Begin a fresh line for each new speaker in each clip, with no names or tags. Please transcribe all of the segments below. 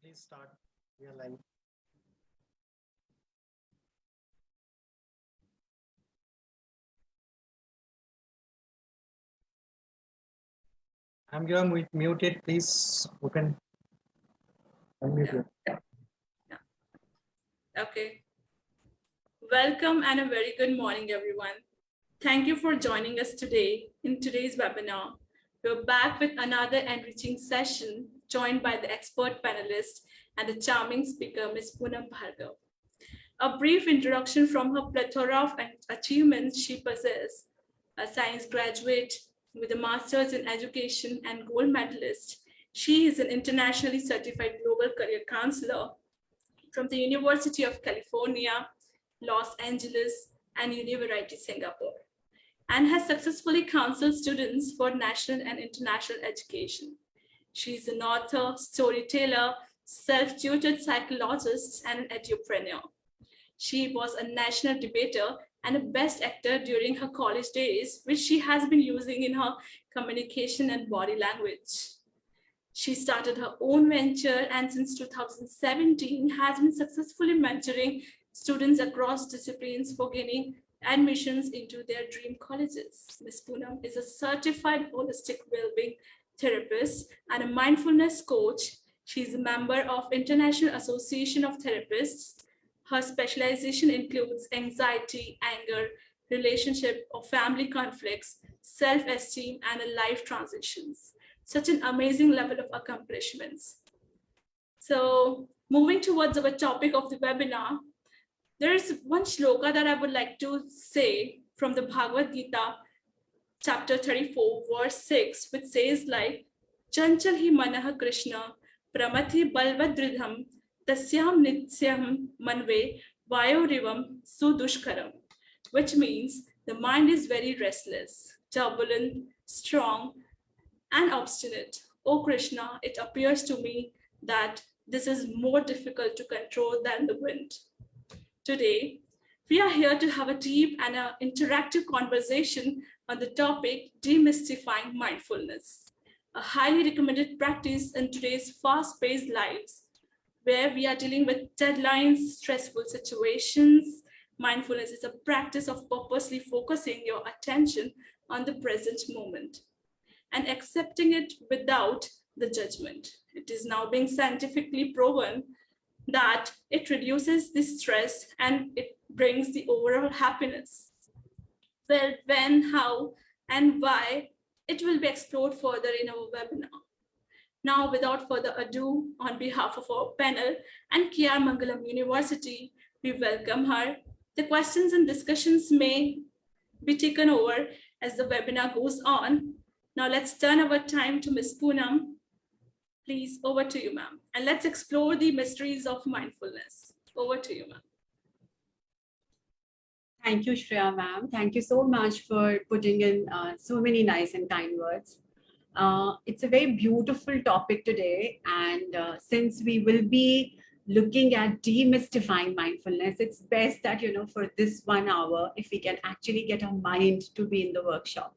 Please start your live. I'm going muted. Please open. Unmute.
Yeah. Okay. Welcome and a very good morning, everyone. Thank you for joining us today in today's webinar. We're back with another enriching session joined by the expert panelist and the charming speaker, Ms Poonam Bhargava. A brief introduction from her plethora of achievements she possesses: a science graduate with a master's in education and gold medalist. She is an internationally certified global career counselor from the University of California, Los Angeles, and University Singapore, and has successfully counseled students for national and international education. She is an author, storyteller, self-tutored psychologist, and an entrepreneur. She was a national debater and a best actor during her college days, which she has been using in her communication and body language. She started her own venture and since 2017 has been successfully mentoring students across disciplines for gaining admissions into their dream colleges. Ms. Poonam is a certified holistic well-being therapist and a mindfulness coach. She is a member of International Association of Therapists. Her specialization includes anxiety, anger, relationship or family conflicts, self-esteem, and life transitions. Such an amazing level of accomplishments. So moving towards our topic of the webinar, there is one shloka that I would like to say from the Bhagavad Gita, chapter 34, verse 6, which says like, Chanchal hi manah Krishna, pramathi balvadridham, tasyam nityam manve vayorivam sudushkaram, which means the mind is very restless, turbulent, strong, and obstinate. Oh Krishna, it appears to me that this is more difficult to control than the wind. Today, we are here to have a deep and an interactive conversation on the topic demystifying mindfulness, a highly recommended practice in today's fast-paced lives, where we are dealing with deadlines, stressful situations. Mindfulness is a practice of purposely focusing your attention on the present moment and accepting it without the judgment. It is now being scientifically proven that it reduces the stress and it brings the overall happiness. Well, when, how, and why, it will be explored further in our webinar. Now, without further ado, on behalf of our panel and Mangalam University, we welcome her. The questions and discussions may be taken over as the webinar goes on. Now let's turn our time to Ms. Poonam. Please, over to you, ma'am. And let's explore the mysteries of mindfulness. Over to you, ma'am.
Thank you, Shreya, ma'am. Thank you so much for putting in so many nice and kind words. It's a very beautiful topic today. And since we will be looking at demystifying mindfulness, it's best that, for this 1 hour, if we can actually get our mind to be in the workshop.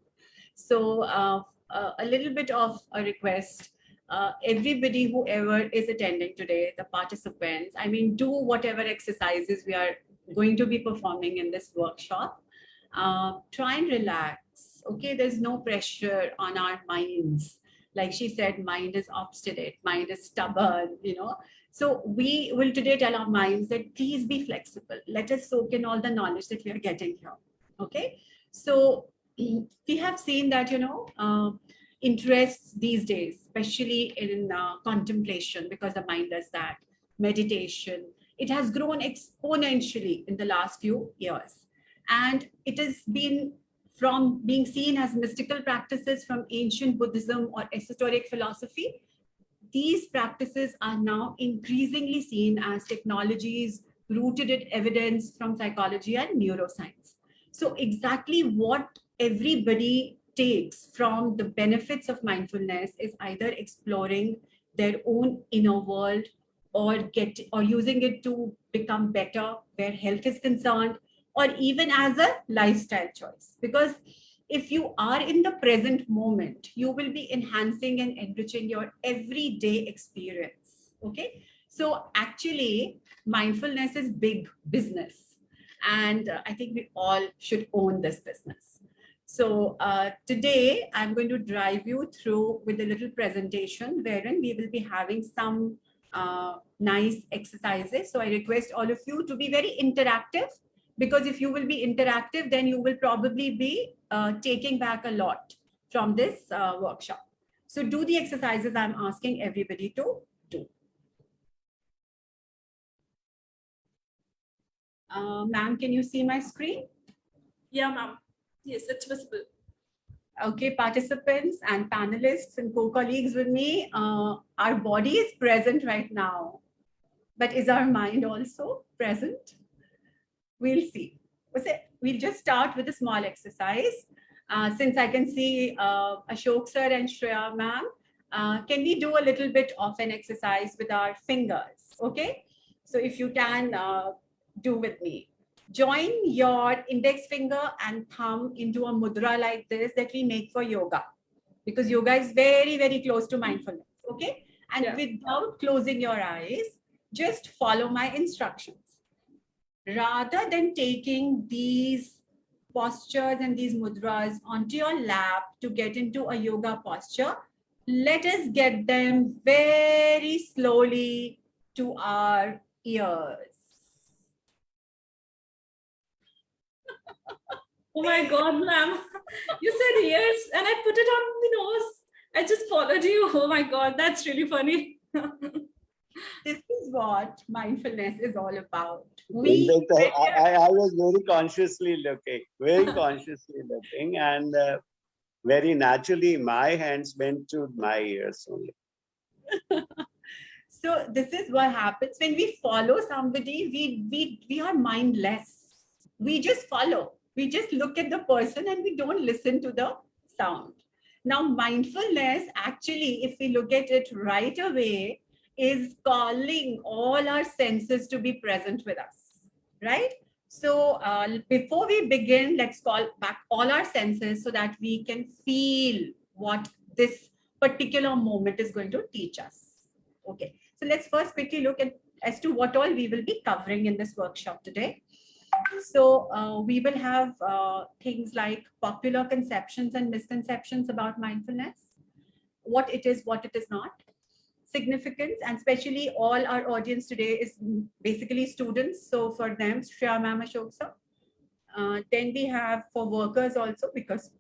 So a little bit of a request, everybody, whoever is attending today, the participants, I mean, do whatever exercises we are going to be performing in this workshop. Try and relax, okay? There's no pressure on our minds. Like she said, mind is obstinate, mind is stubborn, So we will today tell our minds that please be flexible. Let us soak in all the knowledge that we are getting here, okay? So we have seen that, interests these days, especially in contemplation, because the mind does that, meditation, it has grown exponentially in the last few years. And it has been from being seen as mystical practices from ancient Buddhism or esoteric philosophy. These practices are now increasingly seen as technologies rooted in evidence from psychology and neuroscience. So exactly what everybody takes from the benefits of mindfulness is either exploring their own inner world or using it to become better where health is concerned, or even as a lifestyle choice. Because if you are in the present moment, you will be enhancing and enriching your everyday experience. Okay. So actually, mindfulness is big business. And I think we all should own this business. So today, I'm going to drive you through with a little presentation wherein we will be having some nice exercises. So I request all of you to be very interactive, because if you will be interactive, then you will probably be taking back a lot from this workshop. So do the exercises I'm asking everybody to do. Ma'am, can you see my screen?
Yeah, ma'am. Yes, it's visible.
Okay, participants and panelists and co-colleagues with me, our body is present right now, but is our mind also present? We'll see. We'll just start with a small exercise. Since I can see Ashok sir and Shreya ma'am, can we do a little bit of an exercise with our fingers? Okay, so if you can do with me. Join your index finger and thumb into a mudra like this that we make for yoga, because yoga is very, very close to mindfulness. Okay, and without closing your eyes, just follow my instructions. Rather than taking these postures and these mudras onto your lap to get into a yoga posture, let us get them very slowly to our ears.
Oh my God, ma'am. You said ears and I put it on the nose. I just followed you. Oh my God, that's really funny.
This is what mindfulness is all about.
In fact, I was very consciously looking, and very naturally my hands went to my ears only.
So this is what happens when we follow somebody. We are mindless. We just follow. We just look at the person and we don't listen to the sound. Now, mindfulness, actually, if we look at it right away, is calling all our senses to be present with us, right? So before we begin, let's call back all our senses so that we can feel what this particular moment is going to teach us. Okay, so let's first quickly look at as to what all we will be covering in this workshop today. So we will have things like popular conceptions and misconceptions about mindfulness, what it is not, significance, and especially all our audience today is basically students. So for them, Shreya ma'am, Ashok sir. Then we have for workers also, because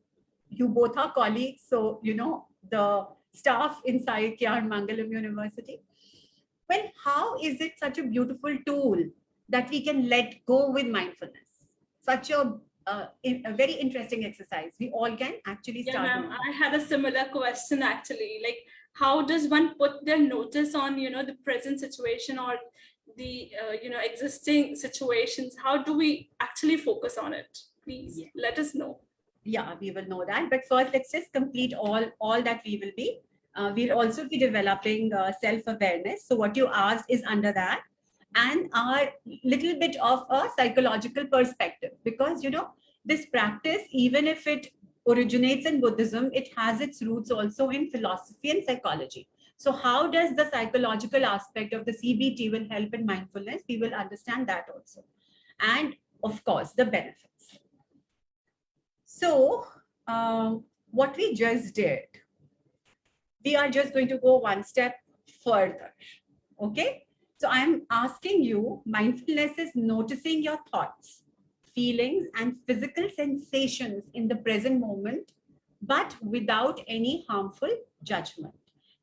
you both are colleagues. So, you know, the staff inside Mangalam University. Well, how is it such a beautiful tool that we can let go with mindfulness? Such a very interesting exercise. We all can actually start.
Yeah, ma'am, I had a similar question actually. Like, how does one put their notice on, you know, the present situation or the, you know, existing situations? How do we actually focus on it? Please let us know.
Yeah, we will know that. But first, let's just complete all that we will be. We'll also be developing self-awareness. So what you asked is under that. And our little bit of a psychological perspective, because, you know, this practice, even if it originates in Buddhism, it has its roots also in philosophy and psychology. So how does the psychological aspect of the CBT will help in mindfulness? We will understand that also. And of course, the benefits. So what we just did, we are just going to go one step further. Okay. So I'm asking you, mindfulness is noticing your thoughts, feelings, and physical sensations in the present moment, but without any harmful judgment.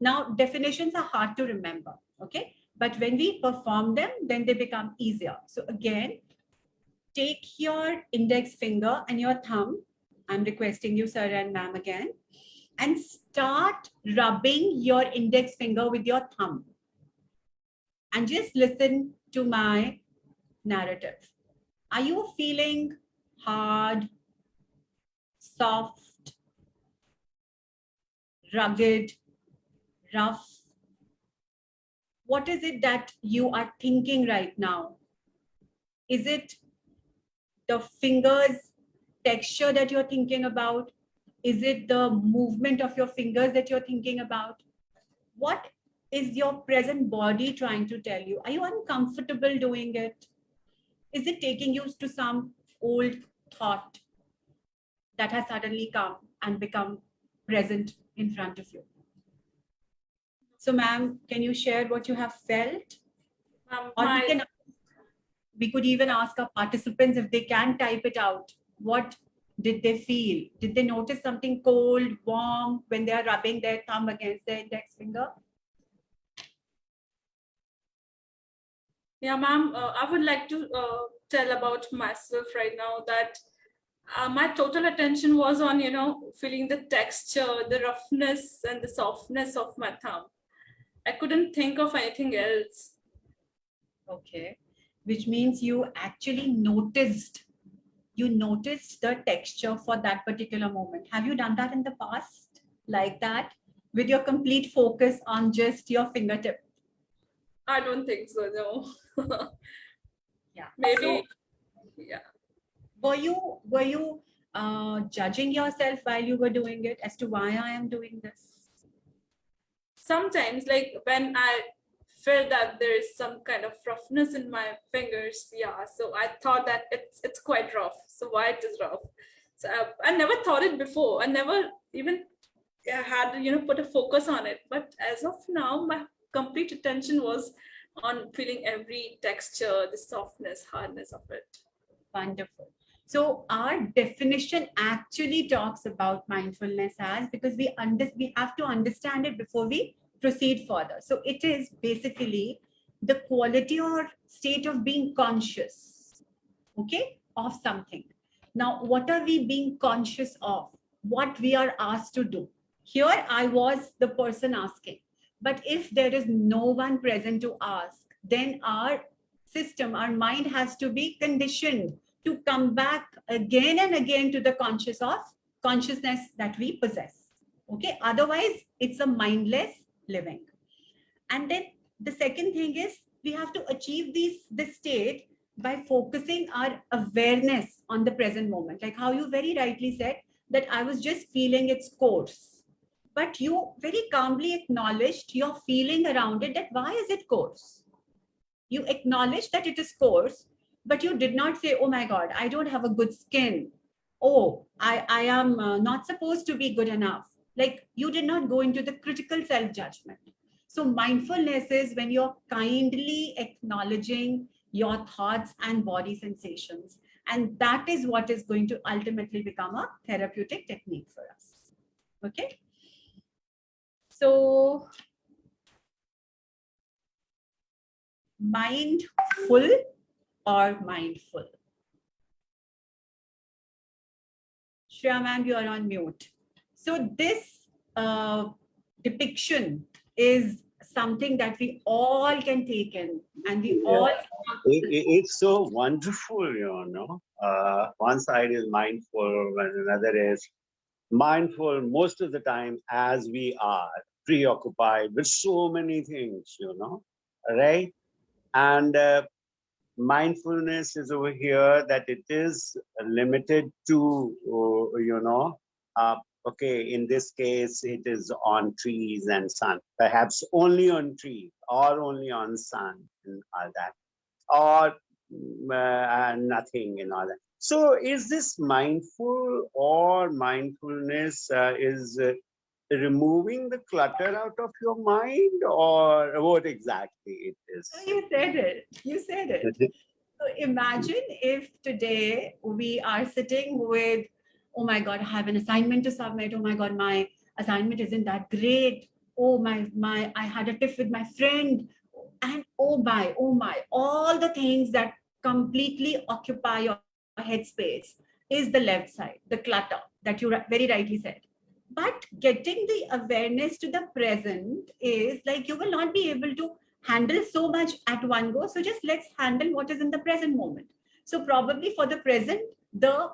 Now, definitions are hard to remember, okay? But when we perform them, then they become easier. So again, take your index finger and your thumb. I'm requesting you, sir and ma'am, again, and start rubbing your index finger with your thumb. And just listen to my narrative. Are you feeling hard, soft, rugged, rough? What is it that you are thinking right now? Is it the fingers texture that you're thinking about? Is it the movement of your fingers that you're thinking about? What is your present body trying to tell you? Are you uncomfortable doing it? Is it taking you to some old thought that has suddenly come and become present in front of you? So, ma'am, can you share what you have felt? Or we could even ask our participants if they can type it out. What did they feel? Did they notice something cold, warm when they are rubbing their thumb against their index finger?
Yeah, ma'am, I would like to tell about myself right now that my total attention was on, feeling the texture, the roughness and the softness of my thumb. I couldn't think of anything else.
Okay, which means you actually noticed the texture for that particular moment. Have you done that in the past like that with your complete focus on just your fingertip?
I don't think so, no.
Yeah.
Maybe,
So,
yeah.
were you judging yourself while you were doing it as to why I am doing this?
Sometimes, like when I feel that there is some kind of roughness in my fingers, yeah, so I thought that it's quite rough, so why it is rough. So I never thought it before. I never even had put a focus on it, but as of now my complete attention was on feeling every texture, the softness, hardness of it.
Wonderful. So our definition actually talks about mindfulness as, because we have to understand it before we proceed further. So it is basically the quality or state of being conscious, okay, of something. Now, what are we being conscious of? What we are asked to do. Here, I was the person asking. But if there is no one present to ask, then our system, our mind has to be conditioned to come back again and again to the consciousness that we possess. Okay, otherwise it's a mindless living. And then the second thing is we have to achieve this state by focusing our awareness on the present moment. Like how you very rightly said that I was just feeling its course, but you very calmly acknowledged your feeling around it, that why is it coarse? You acknowledge that it is coarse, but you did not say, oh my God, I don't have a good skin. Oh, I am not supposed to be good enough. Like you did not go into the critical self-judgment. So mindfulness is when you're kindly acknowledging your thoughts and body sensations. And that is what is going to ultimately become a therapeutic technique for us. Okay. So mindful or mindful? Shreya ma'am, you are on mute. So this depiction is something that we all can take in, and we all.
It's so wonderful, one side is mindful and another is mindful most of the time as we are preoccupied with so many things, right? And mindfulness is over here that it is limited to, okay, in this case, it is on trees and sun, perhaps only on trees or only on sun and all that, or nothing and all that. So is this mindful or mindfulness is removing the clutter out of your mind, or what exactly it is?
You said it. You said it. So imagine if today we are sitting with, oh my God, I have an assignment to submit. Oh my God, my assignment isn't that great. Oh my, I had a tiff with my friend. And oh my, all the things that completely occupy your headspace is the left side, the clutter that you very rightly said. But getting the awareness to the present is like you will not be able to handle so much at one go. So just let's handle what is in the present moment. So probably for the present, the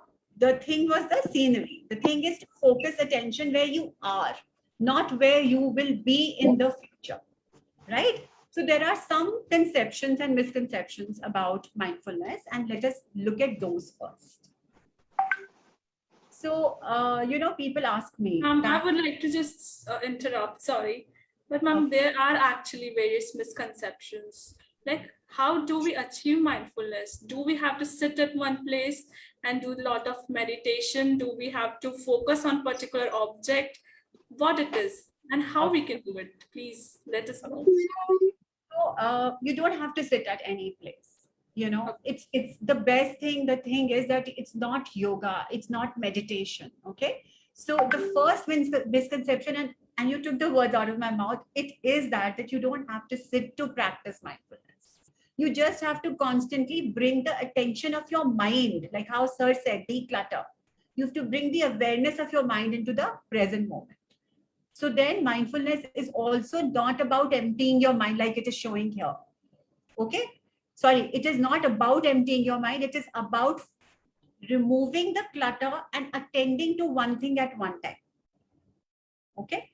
thing was the scenery. The thing is to focus attention where you are, not where you will be in the future, right? So there are some conceptions and misconceptions about mindfulness, and let us look at those first. So, people ask me.
I would like to just interrupt, sorry. But ma'am, there are actually various misconceptions. Like, how do we achieve mindfulness? Do we have to sit at one place and do a lot of meditation? Do we have to focus on particular object? What it is and how we can do it? Please let us know.
So you don't have to sit at any place. You know, it's the best thing. The thing is that it's not yoga, it's not meditation. Okay. So the first misconception, and you took the words out of my mouth, it is that you don't have to sit to practice mindfulness. You just have to constantly bring the attention of your mind, like how Sir said, declutter. You have to bring the awareness of your mind into the present moment. So then mindfulness is also not about emptying your mind like it is showing here. Okay. Sorry, it is not about emptying your mind. It is about removing the clutter and attending to one thing at one time. Okay.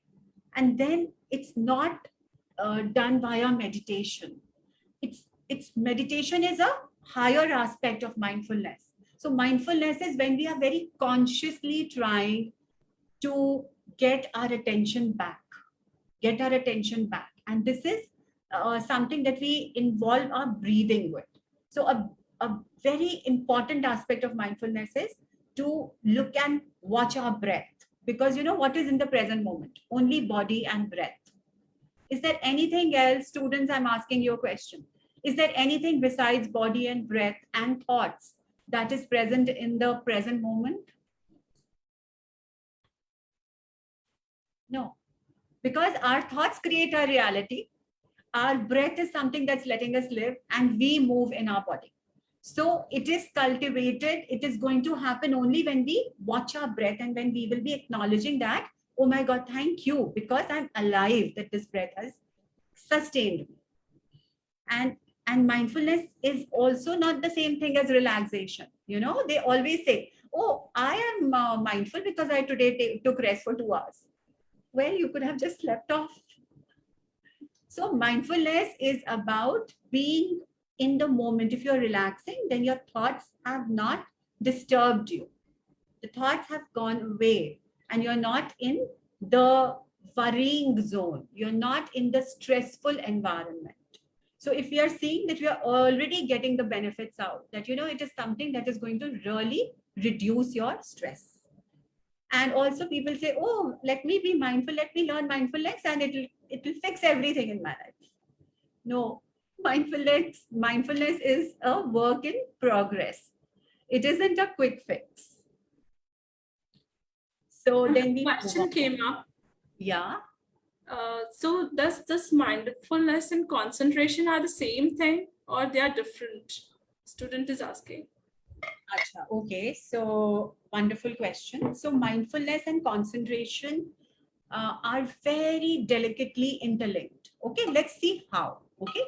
And then it's not done via meditation. It's meditation is a higher aspect of mindfulness. So mindfulness is when we are very consciously trying to get our attention back. And this is something that we involve our breathing with. So a very important aspect of mindfulness is to look and watch our breath, because you know what is in the present moment? Only body and breath. Is there anything else? Students, I'm asking you a question. Is there anything besides body and breath and thoughts that is present in the present moment? No, because our thoughts create our reality. Our breath is something that's letting us live, and we move in our body. So it is cultivated. It is going to happen only when we watch our breath and when we will be acknowledging that, oh my God, thank you, because I'm alive, that this breath has sustained me. And mindfulness is also not the same thing as relaxation. You know, they always say, oh, I am mindful because I today took rest for 2 hours. Well, you could have just slept off. So mindfulness is about being in the moment. If you're relaxing, then your thoughts have not disturbed you. The thoughts have gone away and you're not in the worrying zone. You're not in the stressful environment. So if we are seeing that we are already getting the benefits out, that, you know, it is something that is going to really reduce your stress. And also people say, oh, let me be mindful, let me learn mindfulness and it will fix everything in my life. No, mindfulness is a work in progress. It isn't a quick fix. So then the
question came up.
Yeah.
So does this mindfulness and concentration are the same thing or they are different? Student is asking.
Achha, okay, so wonderful question. So mindfulness and concentration are very delicately interlinked. Okay, let's see how. Okay,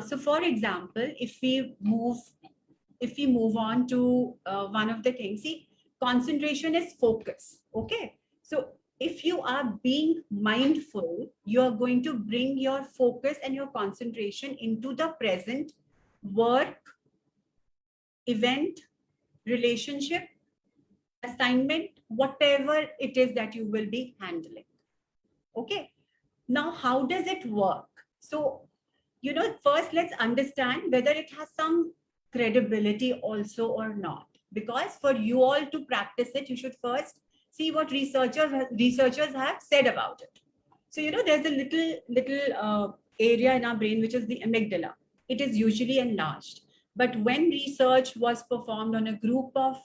so for example, if we move on to one of the things, see, concentration is focus. Okay, so if you are being mindful, you are going to bring your focus and your concentration into the present work, event, relationship, assignment, whatever it is that you will be handling. Okay. Now, how does it work? So, you know, first let's understand whether it has some credibility also or not. Because for you all to practice it, you should first see what researchers have said about it. So, you know, there's a little area in our brain, which is the amygdala. It is usually enlarged. But when research was performed on a group of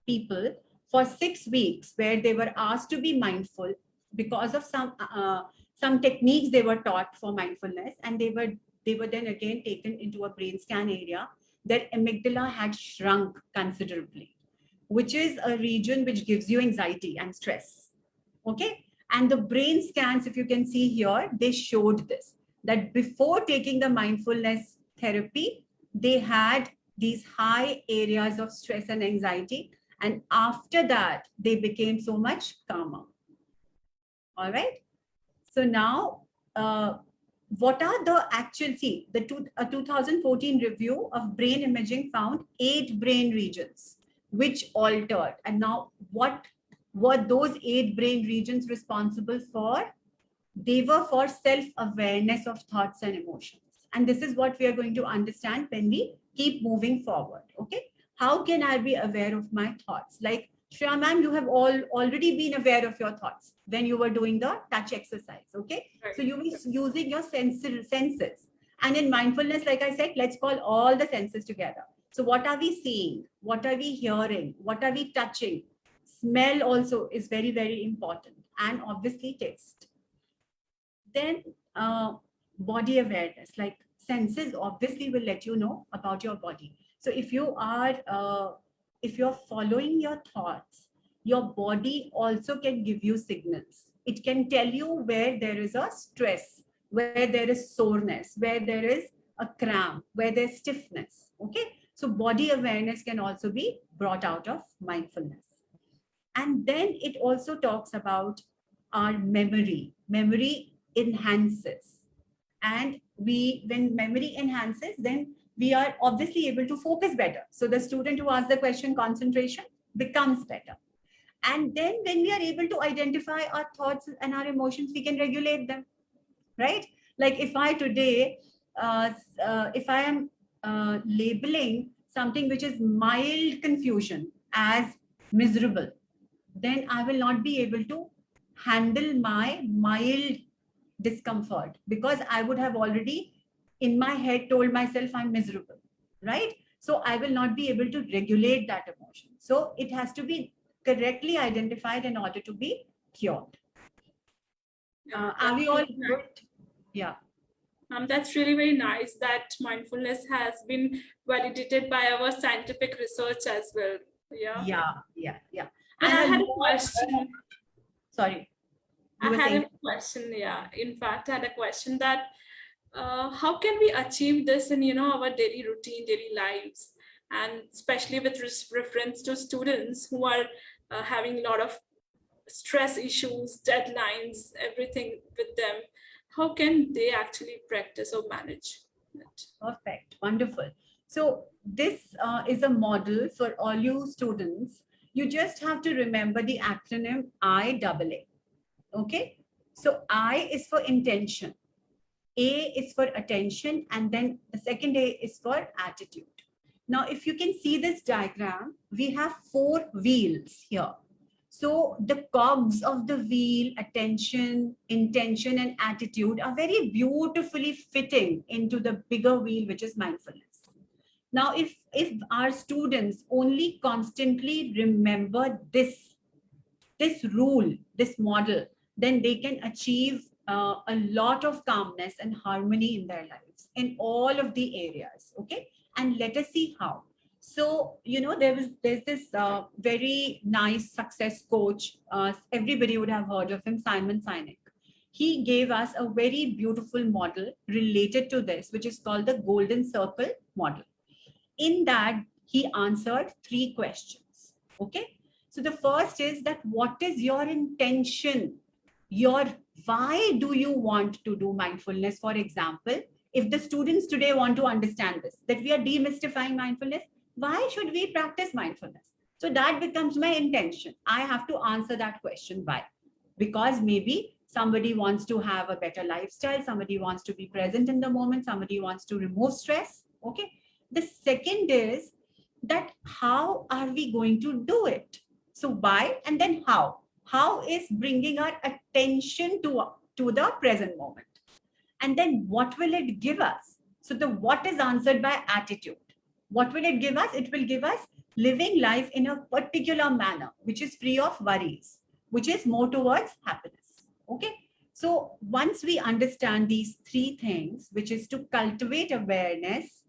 people for 6 weeks, where they were asked to be mindful because of some techniques they were taught for mindfulness, and they were then again taken into a brain scan area, their amygdala had shrunk considerably, which is a region which gives you anxiety and stress. Okay. And the brain scans, if you can see here, they showed this, that before taking the mindfulness therapy, they had these high areas of stress and anxiety. And after that, they became so much calmer. All right. So now, what are the actual, see, a 2014 review of brain imaging found 8 brain regions which altered. And now what were those 8 brain regions responsible for They were for self-awareness of thoughts and emotions. And this is what we are going to understand when we keep moving forward. Okay. How can I be aware of my thoughts? Like, Shreya ma'am, you have already been aware of your thoughts when you were doing the touch exercise. Okay.
Right.
So you were using your senses. And in mindfulness, like I said, let's call all the senses together. So what are we seeing? What are we hearing? What are we touching? Smell also is very, very important. And obviously taste. Then body awareness, like senses obviously will let you know about your body. So if you're following your thoughts, your body also can give you signals. It can tell you where there is a stress, where there is soreness, where there is a cramp, where there's stiffness. Okay. So body awareness can also be brought out of mindfulness. And then it also talks about our memory. Memory enhances. And when memory enhances, then we are obviously able to focus better. So the student who asks the question, concentration becomes better. And then when we are able to identify our thoughts and our emotions, we can regulate them, right? Like if I today, if I am labeling something which is mild confusion as miserable, then I will not be able to handle my mild discomfort because I would have already in my head told myself I'm miserable, right? So I will not be able to regulate that emotion. So it has to be correctly identified in order to be cured. Are we all good? Yeah.
That's really very nice that mindfulness has been validated by our scientific research as well. Yeah.
Yeah.
And I had a
lot-
question.
Sorry. You
I
were
had
saying-
a question. Yeah. In fact, I had a question that how can we achieve this in our daily routine, daily lives, and especially with reference to students who are having a lot of stress issues, deadlines, everything with them. How can they actually practice or manage it?
Perfect. Wonderful. So this is a model for all you students. You just have to remember the acronym IAA. Okay. So I is for intention. A is for attention. And then the second A is for attitude. Now, if you can see this diagram, we have 4 wheels here. So the cogs of the wheel, attention, intention, and attitude are very beautifully fitting into the bigger wheel, which is mindfulness. Now, if our students only constantly remember this rule, this model, then they can achieve a lot of calmness and harmony in their lives in all of the areas. Okay. And let us see how. So, there's this very nice success coach. Everybody would have heard of him, Simon Sinek. He gave us a very beautiful model related to this, which is called the Golden Circle model. In that, he answered 3 questions. Okay. So the first is that what is your intention? Why do you want to do mindfulness? For example, if the students today want to understand this, that we are demystifying mindfulness, why should we practice mindfulness? So that becomes my intention. I have to answer that question why. Because maybe somebody wants to have a better lifestyle, somebody wants to be present in the moment, somebody wants to remove stress. Okay. The second is that how are we going to do it? So why and then how? How is bringing our attention to the present moment. And then what will it give us? So the what is answered by attitude. What will it give us? It will give us living life in a particular manner, which is free of worries, which is more towards happiness. Okay. So once we understand these 3 things, which is to cultivate awareness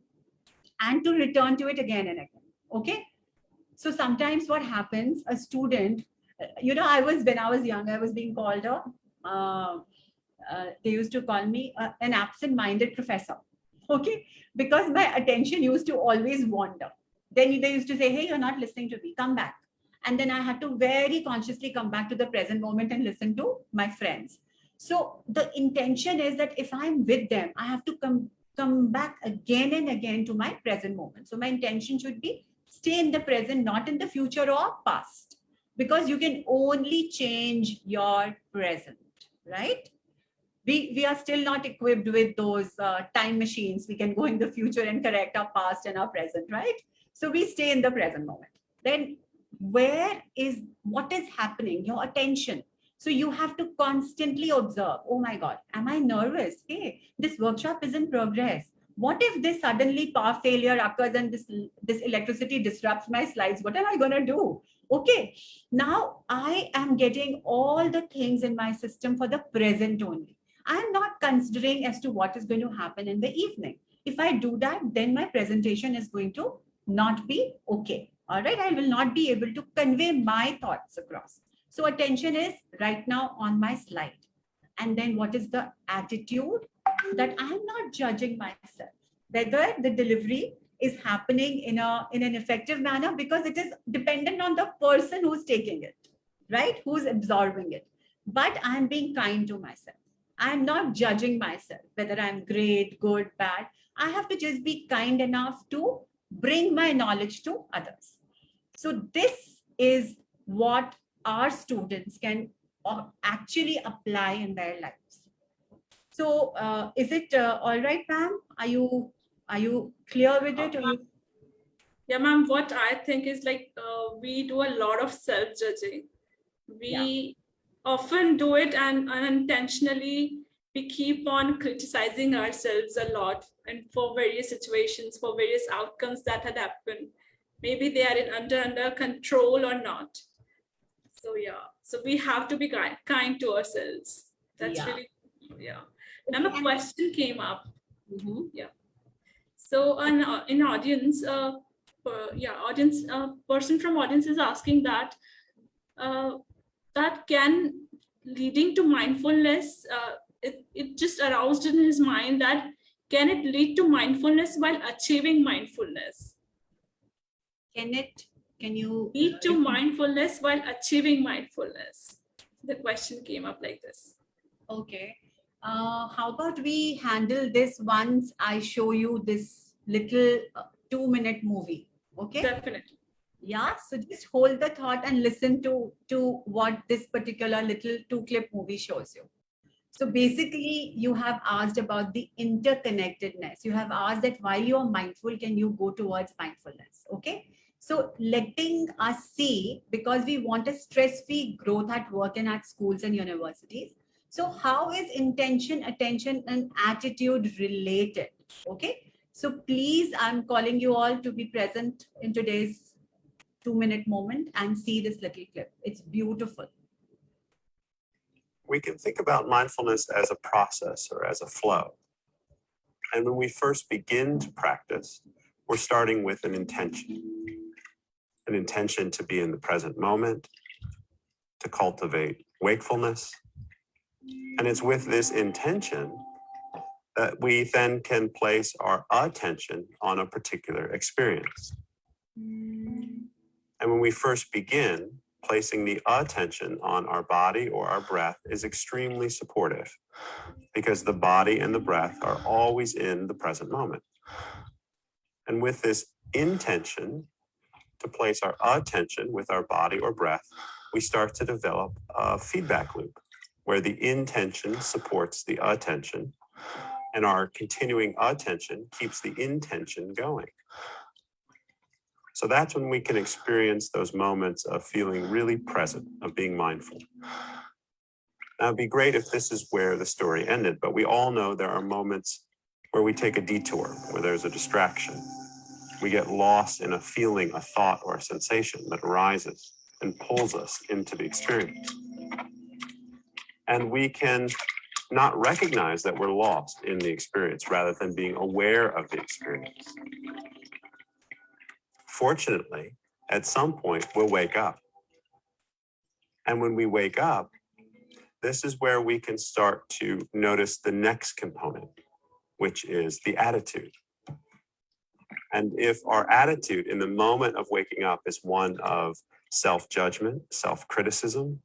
and to return to it again and again. Okay. So sometimes what happens, a student, when I was young, I was being called they used to call me an absent-minded professor. Okay. Because my attention used to always wander. Then they used to say, hey, you're not listening to me, come back. And then I had to very consciously come back to the present moment and listen to my friends. So the intention is that if I'm with them, I have to come back again and again to my present moment. So my intention should be stay in the present, not in the future or past, because you can only change your present, right? We are still not equipped with those time machines. We can go in the future and correct our past and our present, right? So we stay in the present moment. Then what is happening? Your attention. So you have to constantly observe. Oh my God, am I nervous? Hey, this workshop is in progress. What if this suddenly power failure occurs and this electricity disrupts my slides? What am I going to do? Okay, now I am getting all the things in my system for the present only. I'm not considering as to what is going to happen in the evening. If I do that, then my presentation is going to not be okay. All right, I will not be able to convey my thoughts across. So attention is right now on my slide. And then what is the attitude? That I'm not judging myself, whether the delivery is happening in an effective manner, because it is dependent on the person who's taking it, right? Who's absorbing it. But I'm being kind to myself. I'm not judging myself, whether I'm great, good, bad. I have to just be kind enough to bring my knowledge to others. So this is what our students can actually apply in their lives. So is it all right, ma'am? Are you clear with it?
Yeah, ma'am, what I think is like we do a lot of self-judging. We often do it, and unintentionally we keep on criticizing ourselves a lot, and for various situations, for various outcomes that had happened. Maybe they are under control or not. So yeah, so we have to be kind to ourselves. That's really, yeah. And a question came up. Yeah. So in audience, person from audience is asking that that can leading to mindfulness. It just aroused in his mind that can it lead to mindfulness while achieving mindfulness?
Can you
lead to mindfulness while achieving mindfulness? The question came up like this.
Okay. How about we handle this once I show you this little 2-minute movie? Okay.
Definitely.
Yeah. So just hold the thought and listen to what this particular little 2-clip movie shows you. So basically, you have asked about the interconnectedness. You have asked that while you are mindful, can you go towards mindfulness? Okay. So letting us see, because we want a stress-free growth at work and at schools and universities. So how is intention, attention, and attitude related? Okay. So please, I'm calling you all to be present in today's 2-minute moment and see this little clip. It's beautiful.
We can think about mindfulness as a process or as a flow. And when we first begin to practice, we're starting with an intention to be in the present moment, to cultivate wakefulness. And it's with this intention that we then can place our attention on a particular experience. And when we first begin, placing the attention on our body or our breath is extremely supportive, because the body and the breath are always in the present moment. And with this intention to place our attention with our body or breath, we start to develop a feedback loop where the intention supports the attention, and our continuing attention keeps the intention going. So that's when we can experience those moments of feeling really present, of being mindful. Now, it'd be great if this is where the story ended, but we all know there are moments where we take a detour, where there's a distraction. We get lost in a feeling, a thought, or a sensation that arises and pulls us into the experience. And we can not recognize that we're lost in the experience rather than being aware of the experience. Fortunately, at some point, we'll wake up. And when we wake up, this is where we can start to notice the next component, which is the attitude. And if our attitude in the moment of waking up is one of self-judgment, self-criticism,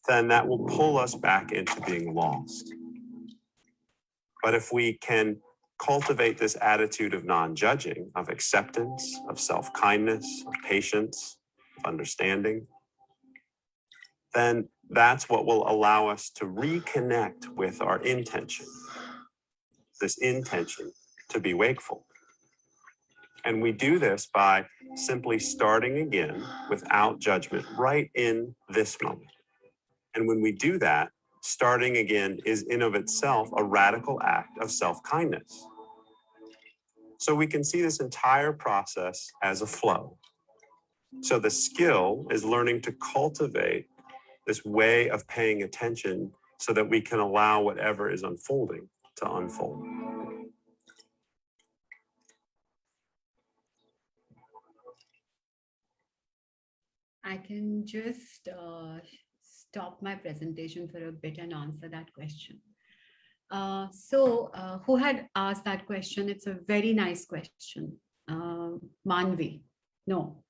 then that will pull us back into being lost. But if we can cultivate this attitude of non-judging, of acceptance, of self-kindness, of patience, of understanding, then that's what will allow us to reconnect with our intention, this intention to be wakeful. And we do this by simply starting again without judgment right in this moment. And when we do that, starting again is in of itself a radical act of self-kindness. So we can see this entire process as a flow. So the skill is learning to cultivate this way of paying attention so that we can allow whatever is unfolding to unfold.
I can just stop my presentation for a bit and answer that question. Who had asked that question? It's a very nice question. Manvi. No.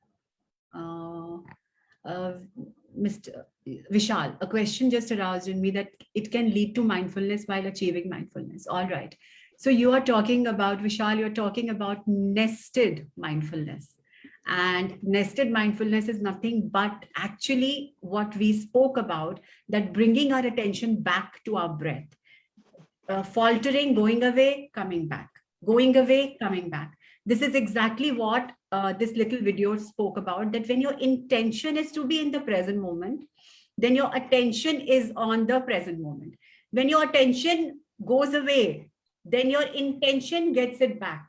Mr. Vishal, a question just aroused in me that it can lead to mindfulness while achieving mindfulness. All right. So you are talking about, Vishal, you're talking about nested mindfulness. And nested mindfulness is nothing but actually what we spoke about, that bringing our attention back to our breath. Faltering, going away, coming back, going away, coming back. This is exactly what this little video spoke about, that when your intention is to be in the present moment, then your attention is on the present moment. When your attention goes away, then your intention gets it back.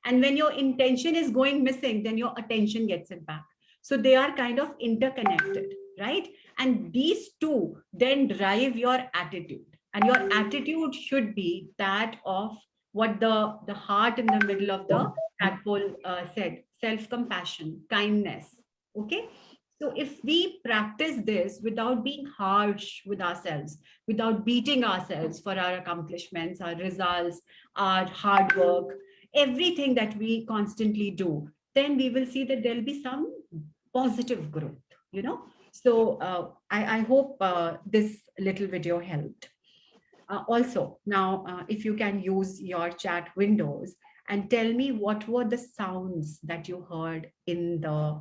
And when your intention is going missing, then your attention gets it back. So they are kind of interconnected, right? And these two then drive your attitude. And your attitude should be that of what the heart in the middle of the tadpole said, self-compassion, kindness, okay? So if we practice this without being harsh with ourselves, without beating ourselves for our accomplishments, our results, our hard work, everything that we constantly do, then we will see that there'll be some positive growth, you know? So I hope this little video helped. Also, now, if you can use your chat windows and tell me what were the sounds that you heard in the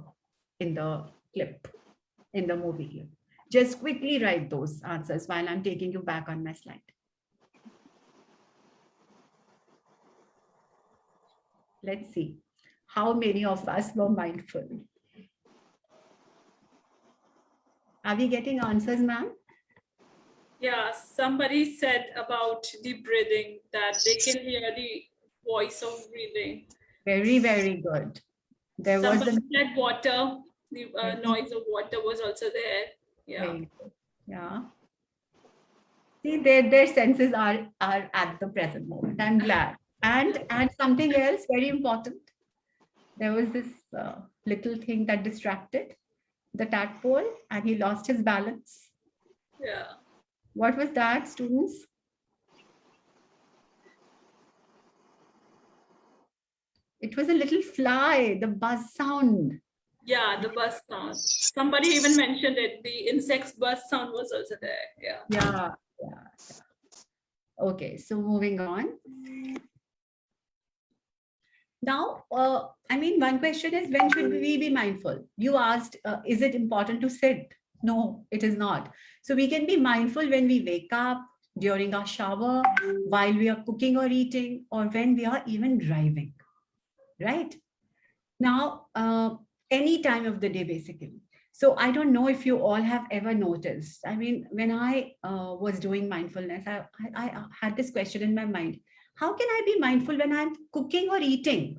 clip, in the movie. Just quickly write those answers while I'm taking you back on my slide. Let's see how many of us were mindful. Are we getting answers, ma'am?
Yeah, somebody said about deep breathing, that they can hear the voice of breathing.
Very, very good. There
Somebody
was
said water, the noise of water was also there. Yeah.
Yeah. See, their senses are at the present moment. I'm glad. And something else very important. There was this little thing that distracted the tadpole and he lost his balance.
Yeah.
What was that, students? It was a little fly, the buzz sound.
Yeah, the buzz sound. Somebody even mentioned it. The insect's buzz sound was also there. Yeah.
Yeah. Okay, so moving on. Now, I mean, one question is, when should we be mindful? You asked, is it important to sit? No, it is not. So we can be mindful when we wake up, during our shower, while we are cooking or eating, or when we are even driving, right? Now, any time of the day, basically. So I don't know if you all have ever noticed. I mean, when I was doing mindfulness, I had this question in my mind. How can I be mindful when I'm cooking or eating?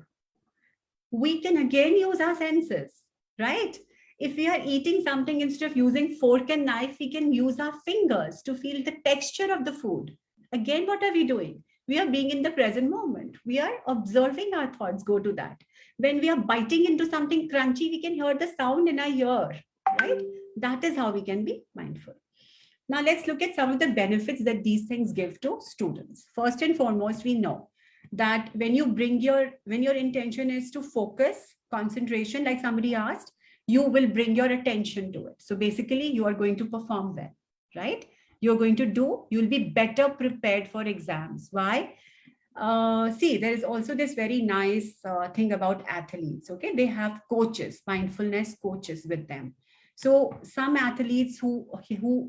We can again use our senses, right? If we are eating something, instead of using fork and knife, we can use our fingers to feel the texture of the food. Again, what are we doing? We are being in the present moment. We are observing our thoughts go to that. When we are biting into something crunchy, we can hear the sound in our ear, right? That is how we can be mindful. Now let's look at some of the benefits that these things give to students. First and foremost, we know that when your intention is to focus, concentration, like somebody asked, you will bring your attention to it. So basically, you are going to perform well, right? You'll be better prepared for exams. Why? See, there is also this very nice thing about athletes, okay? They have coaches, mindfulness coaches with them. So some athletes who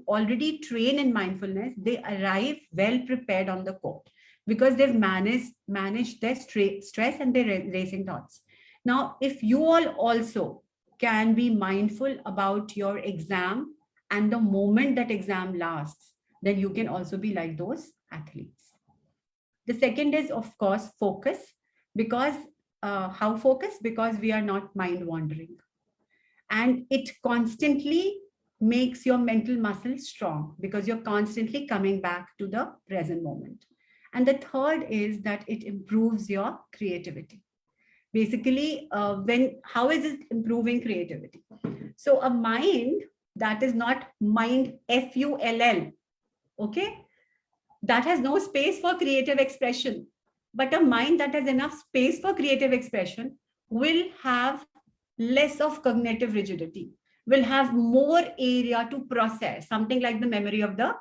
already train in mindfulness, they arrive well prepared on the court because they've managed their stress and their racing thoughts. Now, if you all also can be mindful about your exam and the moment that exam lasts, then you can also be like those athletes. The second is, of course, focus. Because how focus? Because we are not mind wandering. And it constantly makes your mental muscle strong because you're constantly coming back to the present moment. And the third is that it improves your creativity. Basically, how is it improving creativity? So a mind that is not mind, Full, okay, that has no space for creative expression. But a mind that has enough space for creative expression will have less of cognitive rigidity, will have more area to process, something like the memory of the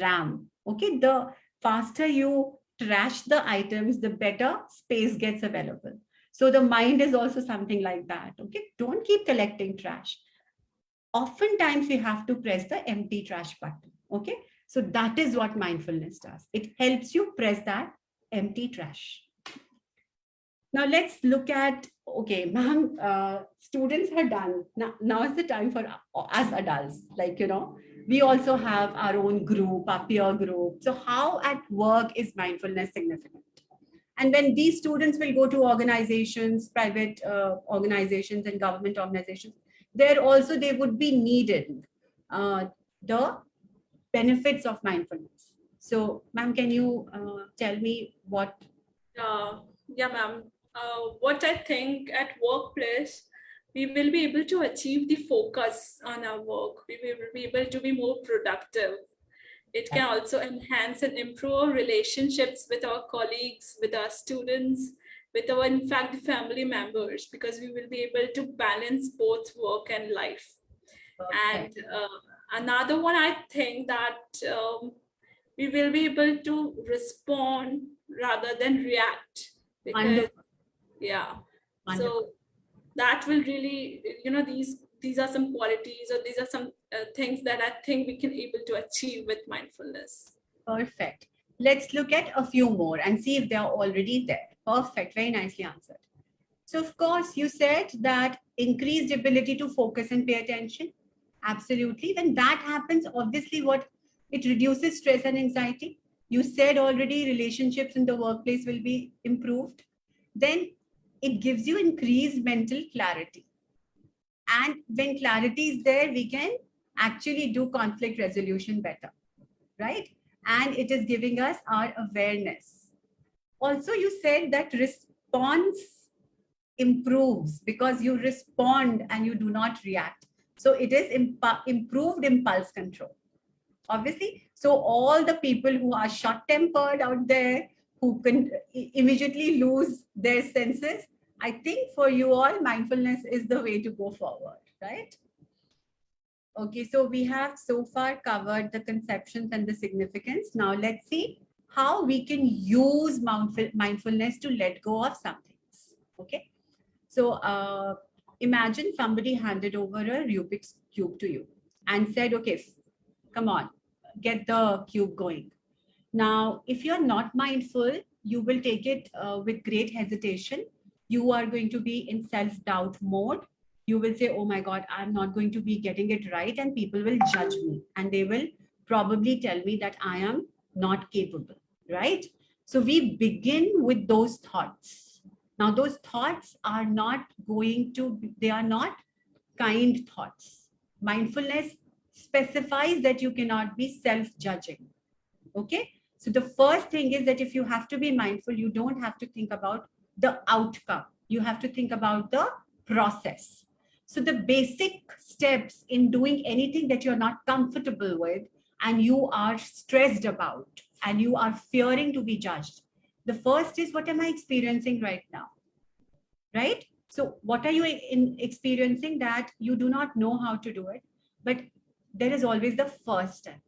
RAM. Okay, the faster you trash the items, the better space gets available. So the mind is also something like that. Okay, don't keep collecting trash. Oftentimes we have to press the empty trash button. Okay, so that is what mindfulness does. It helps you press that empty trash. Now let's look at, okay, ma'am, students are done. Now is the time for us adults. Like, we also have our own group, our peer group. So how at work is mindfulness significant? And when these students will go to organizations, private organizations and government organizations, there also they would be needed the benefits of mindfulness. So, ma'am, can you tell me what?
Yeah, ma'am. What I think at workplace, we will be able to achieve the focus on our work. We will be able to be more productive. It can also enhance and improve our relationships with our colleagues, with our students, with our, in fact, the family members, because we will be able to balance both work and life. And another one, I think that we will be able to respond rather than react. Because,
Wonderful.
yeah.
Wonderful.
So that will really, these are some qualities, or these are some things that I think we can able to achieve with mindfulness.
Perfect. Let's look at a few more and see if they are already there. Perfect. Very nicely answered. So of course, you said that increased ability to focus and pay attention. Absolutely. When that happens, obviously it reduces stress and anxiety. You said already relationships in the workplace will be improved. Then it gives you increased mental clarity. And when clarity is there, we can actually do conflict resolution better, right? And it is giving us our awareness. Also, you said that response improves because you respond and you do not react. So it is improved impulse control. Obviously, so all the people who are short-tempered out there, who can immediately lose their senses, I think for you all, mindfulness is the way to go forward, right? Okay, so we have so far covered the conceptions and the significance. Now let's see how we can use mindfulness to let go of some things. Okay, so imagine somebody handed over a Rubik's Cube to you and said, okay, come on, get the cube going. Now, if you're not mindful, you will take it with great hesitation. You are going to be in self-doubt mode. You will say, oh my God, I'm not going to be getting it right. And people will judge me. And they will probably tell me that I am not capable, right? So we begin with those thoughts. Now, those thoughts are not they are not kind thoughts. Mindfulness specifies that you cannot be self-judging. Okay, so the first thing is that if you have to be mindful, you don't have to think about the outcome. You have to think about the process. So the basic steps in doing anything that you're not comfortable with and you are stressed about and you are fearing to be judged. The first is, what am I experiencing right now? Right? So what are you experiencing that you do not know how to do it? But there is always the first step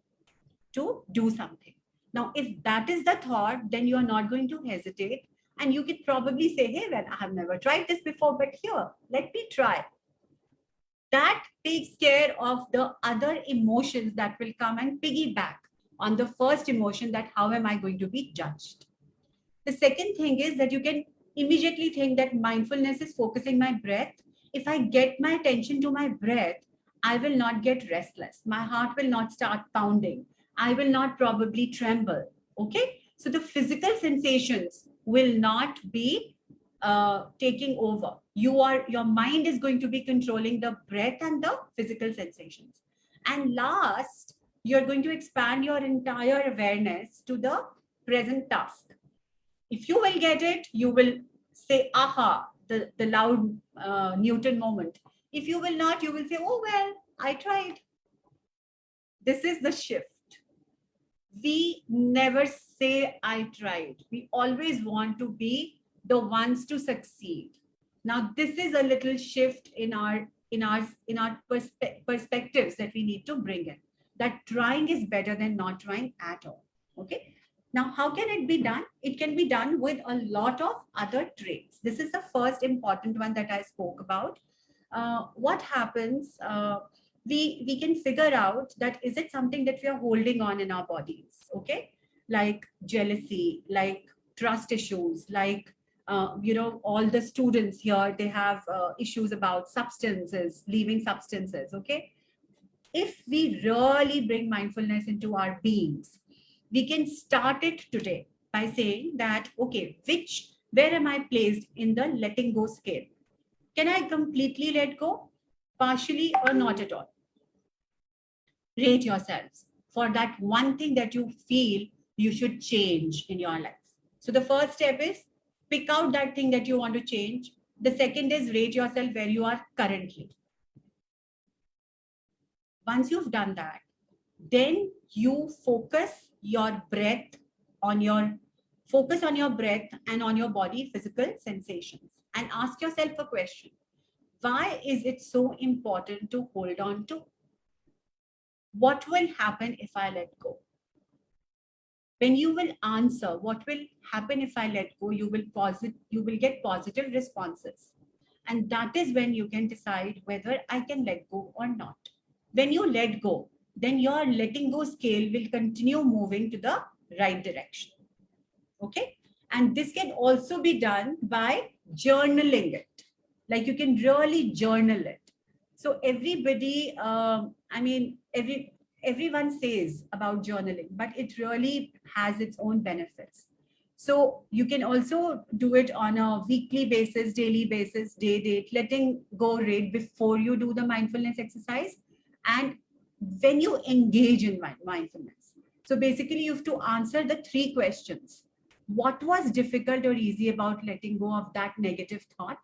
to do something. Now, if that is the thought, then you are not going to hesitate. And you could probably say, hey, well, I have never tried this before, but here, let me try. That takes care of the other emotions that will come and piggyback on the first emotion, that how am I going to be judged. The second thing is that you can immediately think that mindfulness is focusing my breath. If I get my attention to my breath, I will not get restless. My heart will not start pounding. I will not probably tremble. Okay. So the physical sensations will not be taking over. Your mind is going to be controlling the breath and the physical sensations. And last, you're going to expand your entire awareness to the present task. If you will get it, you will say, aha, the loud Newton moment. If you will not, you will say, oh, well, I tried. This is the shift. We never say, I tried. We always want to be the ones to succeed. Now, this is a little shift in our perspectives that we need to bring in. That trying is better than not trying at all. Okay. Now, how can it be done? It can be done with a lot of other traits. This is the first important one that I spoke about. What happens? We can figure out that is it something that we are holding on in our bodies, okay? Like jealousy, like trust issues, like, all the students here, they have issues about substances, leaving substances, okay? If we really bring mindfulness into our beings, we can start it today by saying that, okay, where am I placed in the letting go scale? Can I completely let go? Partially or not at all? Rate yourselves for that one thing that you feel you should change in your life. So the first step is pick out that thing that you want to change. The second is rate yourself where you are currently. Once you've done that, then you focus your breath on your breath and on your body physical sensations, and ask yourself a question. Why is it so important to hold on to? What will happen if I let go? When you will answer, what will happen if I let go, you will get positive responses. And that is when you can decide whether I can let go or not. When you let go, then your letting go scale will continue moving to the right direction. Okay. And this can also be done by journaling it. Like you can really journal it. So everybody, everyone says about journaling, but it really has its own benefits. So you can also do it on a weekly basis, daily basis, day date, letting go rate before you do the mindfulness exercise. And when you engage in mindfulness. So basically you have to answer the 3 questions. What was difficult or easy about letting go of that negative thought?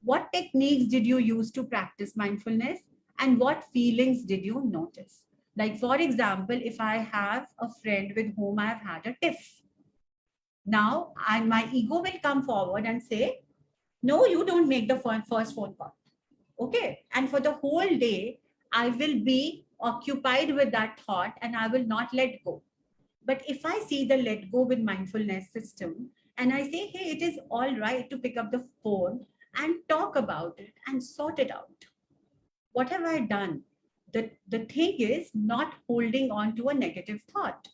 What techniques did you use to practice mindfulness? And what feelings did you notice? Like, for example, if I have a friend with whom I've had a tiff, now my ego will come forward and say, no, you don't make the first phone call. Okay. And for the whole day, I will be occupied with that thought and I will not let go. But if I see the let go with mindfulness system and I say, hey, it is all right to pick up the phone and talk about it and sort it out. What have I done? The thing is not holding on to a negative thought.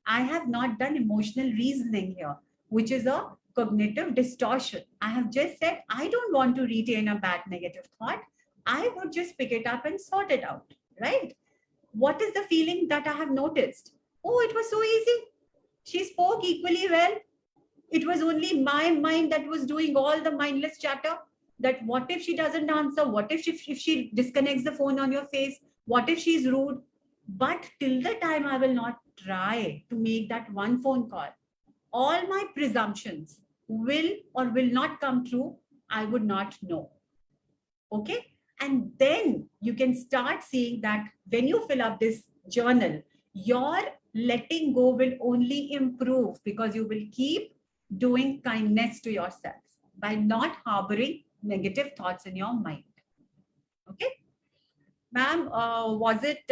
I have not done emotional reasoning here, which is a cognitive distortion. I have just said, I don't want to retain a bad negative thought. I would just pick it up and sort it out, right? What is the feeling that I have noticed? Oh, it was so easy. She spoke equally well. It was only my mind that was doing all the mindless chatter. That what if she doesn't answer? What if she disconnects the phone on your face? What if she's rude? But till the time I will not try to make that one phone call, all my presumptions will or will not come true. I would not know. Okay. And then you can start seeing that when you fill up this journal, your letting go will only improve because you will keep doing kindness to yourself by not harboring negative thoughts in your mind. Okay. Ma'am, was it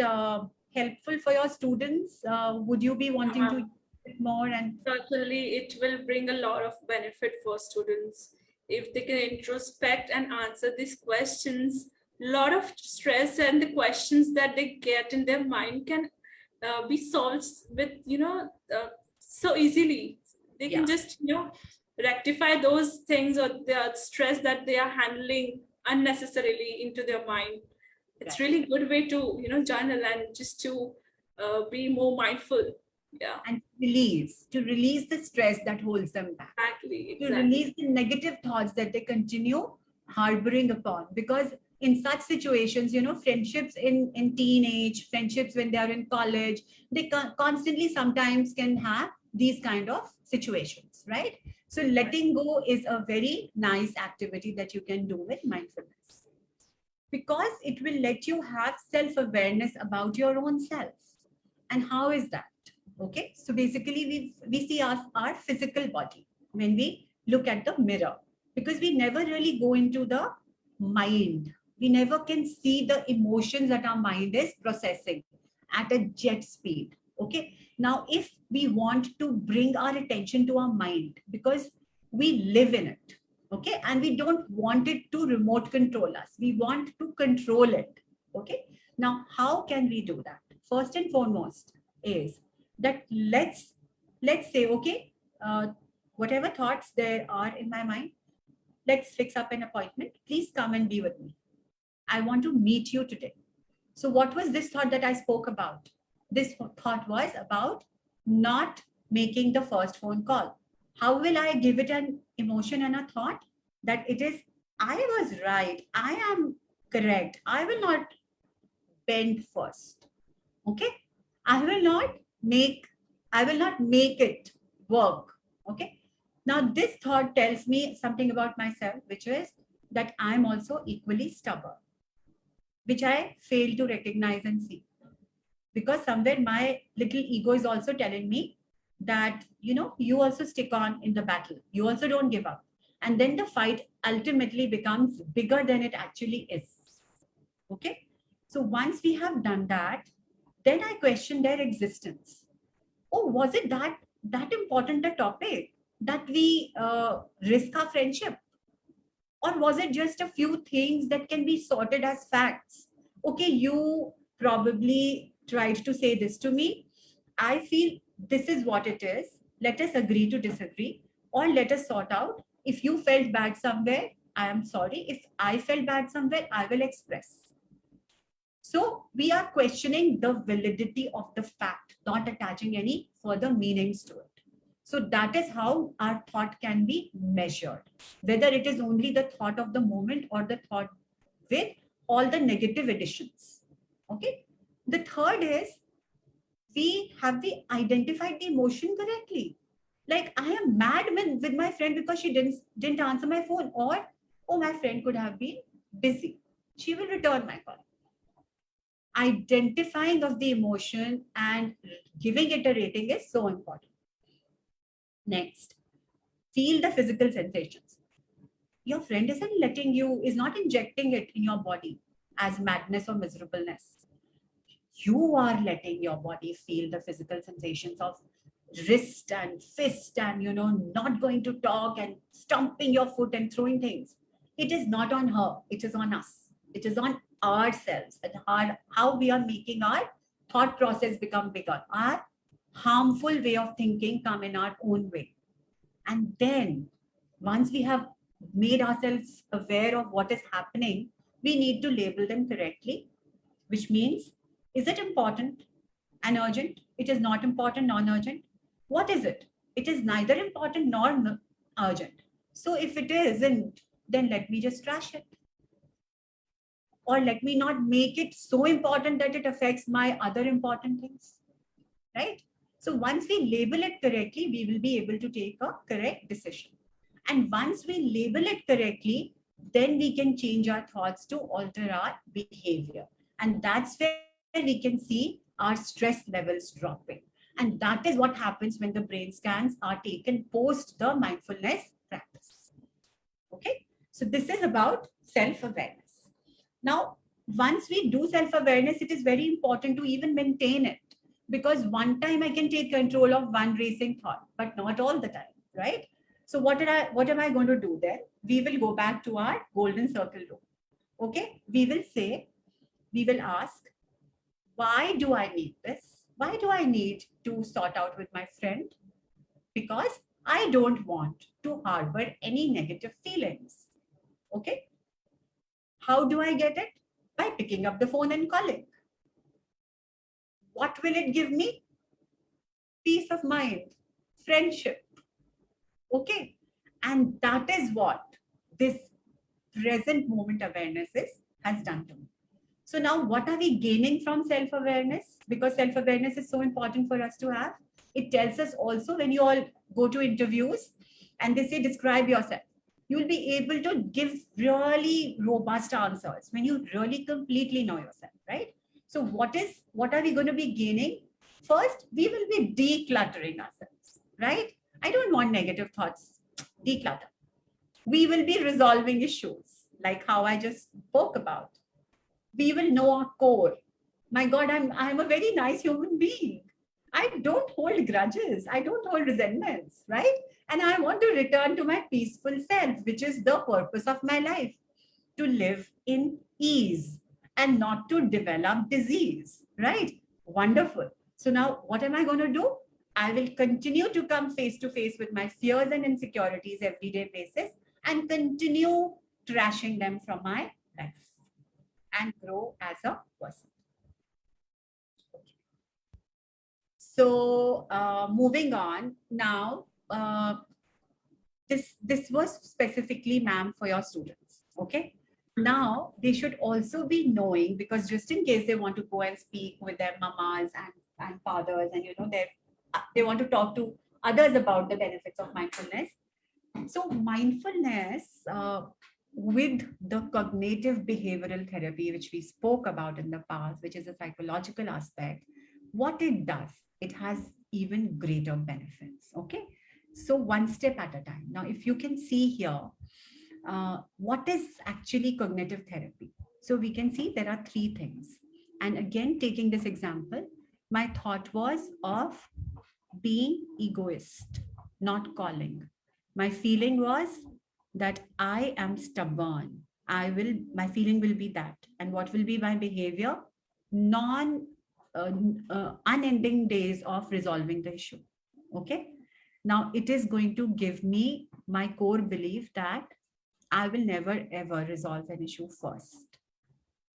helpful for your students? Would you be wanting to use it more? And
certainly it will bring a lot of benefit for students if they can introspect and answer these questions lot of stress and the questions that they get in their mind can be solved with, so easily. They can just, rectify those things or the stress that they are handling unnecessarily into their mind. It's really good way to, journal and just to be more mindful. Yeah.
And to release the stress that holds them back.
Exactly.
To release the negative thoughts that they continue harboring upon. Because in such situations, friendships in teenage, friendships when they are in college, they constantly sometimes can have these kind of situations, right? So letting go is a very nice activity that you can do with mindfulness, because it will let you have self-awareness about your own self. And how is that? Okay, so basically we see our physical body when we look at the mirror, because we never really go into the mind. We never can see the emotions that our mind is processing at a jet speed. Okay, now if we want to bring our attention to our mind, because we live in it, okay, and we don't want it to remote control us, we want to control it. Okay, now how can we do that? First and foremost is that let's say, okay, whatever thoughts there are in my mind, let's fix up an appointment. Please come and be with me. I want to meet you today. So what was this thought that I spoke about? This thought was about not making the first phone call. How will I give it an emotion and a thought that it is, I was right, I am correct, I will not bend first. Okay, I will not make it work. Okay, now this thought tells me something about myself, which is that I'm also equally stubborn, which I fail to recognize and see, because somewhere my little ego is also telling me that, you also stick on in the battle, you also don't give up, and then the fight ultimately becomes bigger than it actually is. Okay, so once we have done that, then I question their existence. Oh, was it that important a topic that we risk our friendship? Or was it just a few things that can be sorted as facts? Okay, you probably tried to say this to me. I feel this is what it is. Let us agree to disagree, or let us sort out. If you felt bad somewhere, I am sorry. If I felt bad somewhere, I will express. So we are questioning the validity of the fact, not attaching any further meanings to it. So that is how our thought can be measured, whether it is only the thought of the moment or the thought with all the negative additions. Okay. The third is, have we identified the emotion correctly? Like, I am mad with my friend because she didn't answer my phone, or, oh, my friend could have been busy, she will return my call. Identifying of the emotion and giving it a rating is so important. Next, feel the physical sensations. Your friend is not injecting it in your body as madness or miserableness. You are letting your body feel the physical sensations of wrist and fist and, not going to talk and stomping your foot and throwing things. It is not on her, it is on us. It is on ourselves and how we are making our thought process become bigger. Our harmful way of thinking come in our own way. And then once we have made ourselves aware of what is happening, we need to label them correctly, which means, is it important and urgent? It is not important, non-urgent. What is it? It is neither important nor urgent. So if it isn't, then let me just trash it. Or let me not make it so important that it affects my other important things, right? So once we label it correctly, we will be able to take a correct decision. And once we label it correctly, then we can change our thoughts to alter our behavior. And that's where we can see our stress levels dropping. And that is what happens when the brain scans are taken post the mindfulness practice. Okay, so this is about self-awareness. Now, once we do self-awareness, it is very important to even maintain it, because one time I can take control of one racing thought, but not all the time, right? So what am I going to do then? We will go back to our golden circle rule. Okay, we will ask, why do I need this? Why do I need to sort out with my friend? Because I don't want to harbor any negative feelings. Okay. How do I get it? By picking up the phone and calling. What will it give me? Peace of mind, friendship. Okay. And that is what this present moment awareness has done to me. So now what are we gaining from self-awareness? Because self-awareness is so important for us to have. It tells us also, when you all go to interviews and they say, describe yourself, you will be able to give really robust answers when you really completely know yourself, right? So what are we going to be gaining? First, we will be decluttering ourselves, right? I don't want negative thoughts. Declutter. We will be resolving issues like how I just spoke about. We will know our core. My God, I'm a very nice human being. I don't hold grudges. I don't hold resentments, right? And I want to return to my peaceful self, which is the purpose of my life, to live in ease and not to develop disease, right? Wonderful. So now what am I going to do? I will continue to come face to face with my fears and insecurities everyday basis and continue trashing them from my life and grow as a person. Okay. So moving on now, this was specifically, ma'am, for your students. Okay. Now they should also be knowing, because just in case they want to go and speak with their mamas and fathers, and they want to talk to others about the benefits of mindfulness. So mindfulness, with the cognitive behavioral therapy, which we spoke about in the past, which is a psychological aspect, what it does, it has even greater benefits. Okay. So one step at a time. Now, if you can see here, what is actually cognitive therapy? So we can see there are three things. And again, taking this example, my thought was of being egoist, not calling. My feeling was that I am stubborn. My feeling will be that. And what will be my behavior? Unending days of resolving the issue. Okay. Now it is going to give me my core belief that I will never ever resolve an issue first,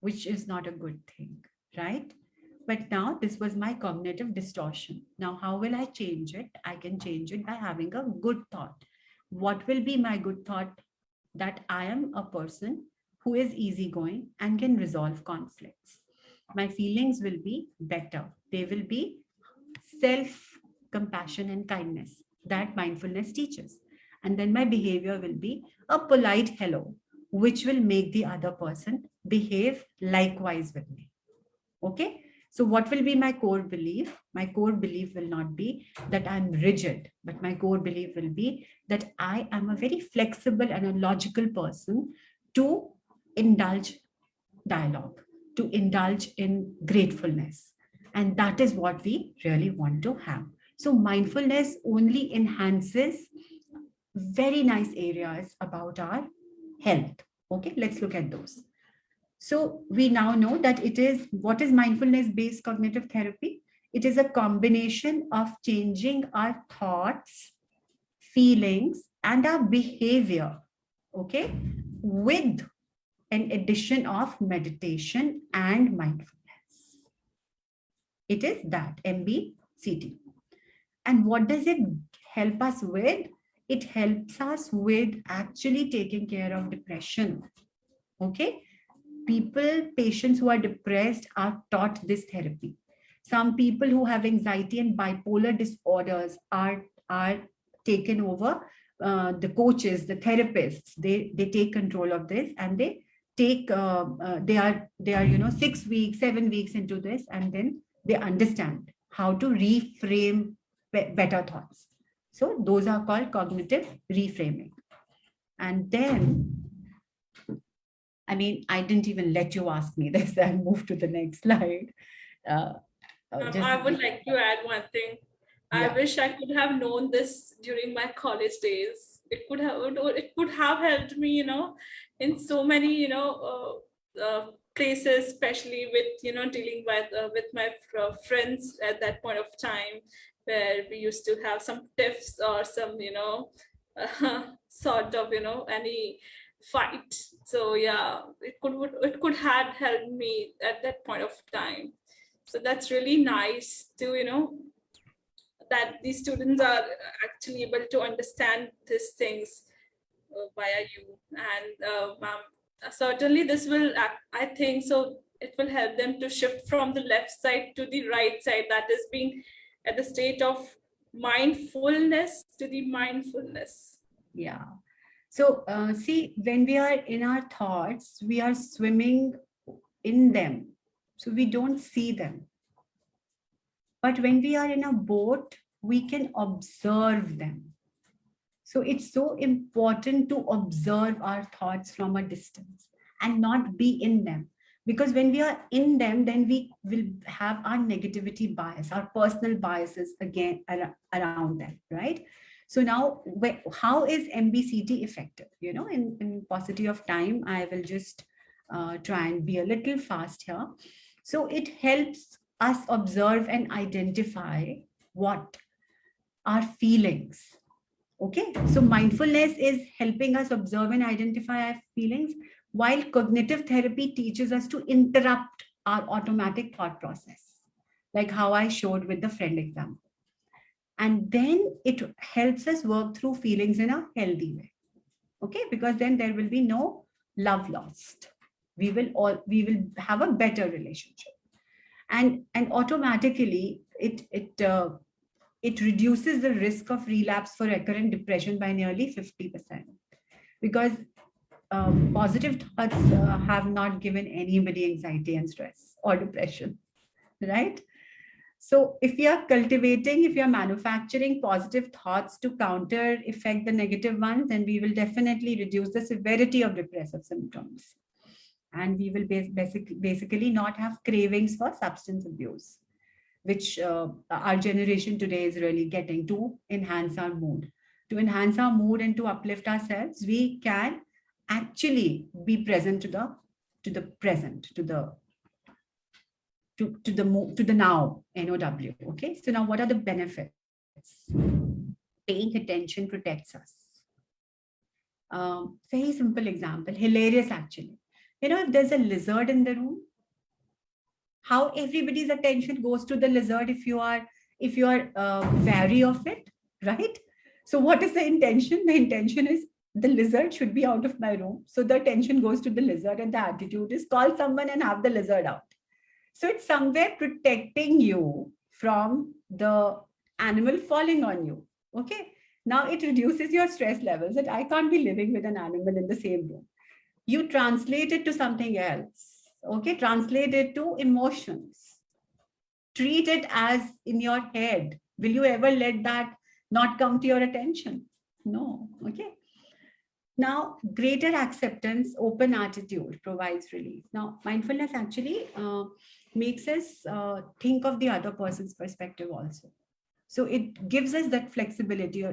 which is not a good thing, right? But now this was my cognitive distortion. Now, how will I change it? I can change it by having a good thought. What will be my good thought? That I am a person who is easygoing and can resolve conflicts. My feelings will be better. They will be self-compassion and kindness that mindfulness teaches. And then my behavior will be a polite hello, which will make the other person behave likewise with me. Okay. So what will be my core belief? My core belief will not be that I'm rigid, but my core belief will be that I am a very flexible and a logical person to indulge dialogue, to indulge in gratefulness. And that is what we really want to have. So mindfulness only enhances very nice areas about our health. Okay, let's look at those. So we now know that what is mindfulness-based cognitive therapy? It is a combination of changing our thoughts, feelings, and our behavior, okay, with an addition of meditation and mindfulness. It is that MBCT. And what does it help us with? It helps us with actually taking care of depression, okay? Patients who are depressed are taught this therapy. Some people who have anxiety and bipolar disorders are taken over. The coaches, the therapists, they take control of this, and they are 6 weeks, 7 weeks into this, and then they understand how to reframe better thoughts. So those are called cognitive reframing. And then, I mean, I didn't even let you ask me this. I'll move to the next slide.
I would like to add one thing. I wish I could have known this during my college days. It could have helped me, in so many, places, especially with, dealing with my friends at that point of time, where we used to have some tiffs or some, sort of, any fight. So yeah, it could had helped me at that point of time. So that's really nice to, that these students are actually able to understand these things via you. And certainly this will, I think so, it will help them to shift from the left side to the right side, that is being at the state of mindfulness to the mindfulness.
Yeah. So see, when we are in our thoughts, we are swimming in them. So we don't see them. But when we are in a boat, we can observe them. So it's so important to observe our thoughts from a distance and not be in them. Because when we are in them, then we will have our negativity bias, our personal biases again around them, right? So now, how is MBCT effective? In paucity of time, I will just try and be a little fast here. So it helps us observe and identify what our feelings. Okay, so mindfulness is helping us observe and identify our feelings, while cognitive therapy teaches us to interrupt our automatic thought process, like how I showed with the friend example. And then it helps us work through feelings in a healthy way. Okay, because then there will be no love lost. We will have a better relationship. And automatically it reduces the risk of relapse for recurrent depression by nearly 50%, because positive thoughts have not given anybody anxiety and stress or depression, right? So if you are manufacturing positive thoughts to counter effect the negative ones, then we will definitely reduce the severity of depressive symptoms. And we will basically not have cravings for substance abuse, which our generation today is really getting to enhance our mood. To enhance our mood and to uplift ourselves, we can actually be present to the present, to the now, NOW. Okay, so now what are the benefits? Paying attention protects us. Very simple example, hilarious actually. If there's a lizard in the room, how everybody's attention goes to the lizard if you are wary of it, right? So what is the intention? The intention is the lizard should be out of my room. So the attention goes to the lizard, and the attitude is call someone and have the lizard out. So it's somewhere protecting you from the animal falling on you. Okay. Now it reduces your stress levels, that I can't be living with an animal in the same room. You translate it to something else. Okay, translate it to emotions. Treat it as in your head. Will you ever let that not come to your attention? No. Okay. Now, greater acceptance, open attitude provides relief. Now, mindfulness actually makes us think of the other person's perspective also. So it gives us that flexibility.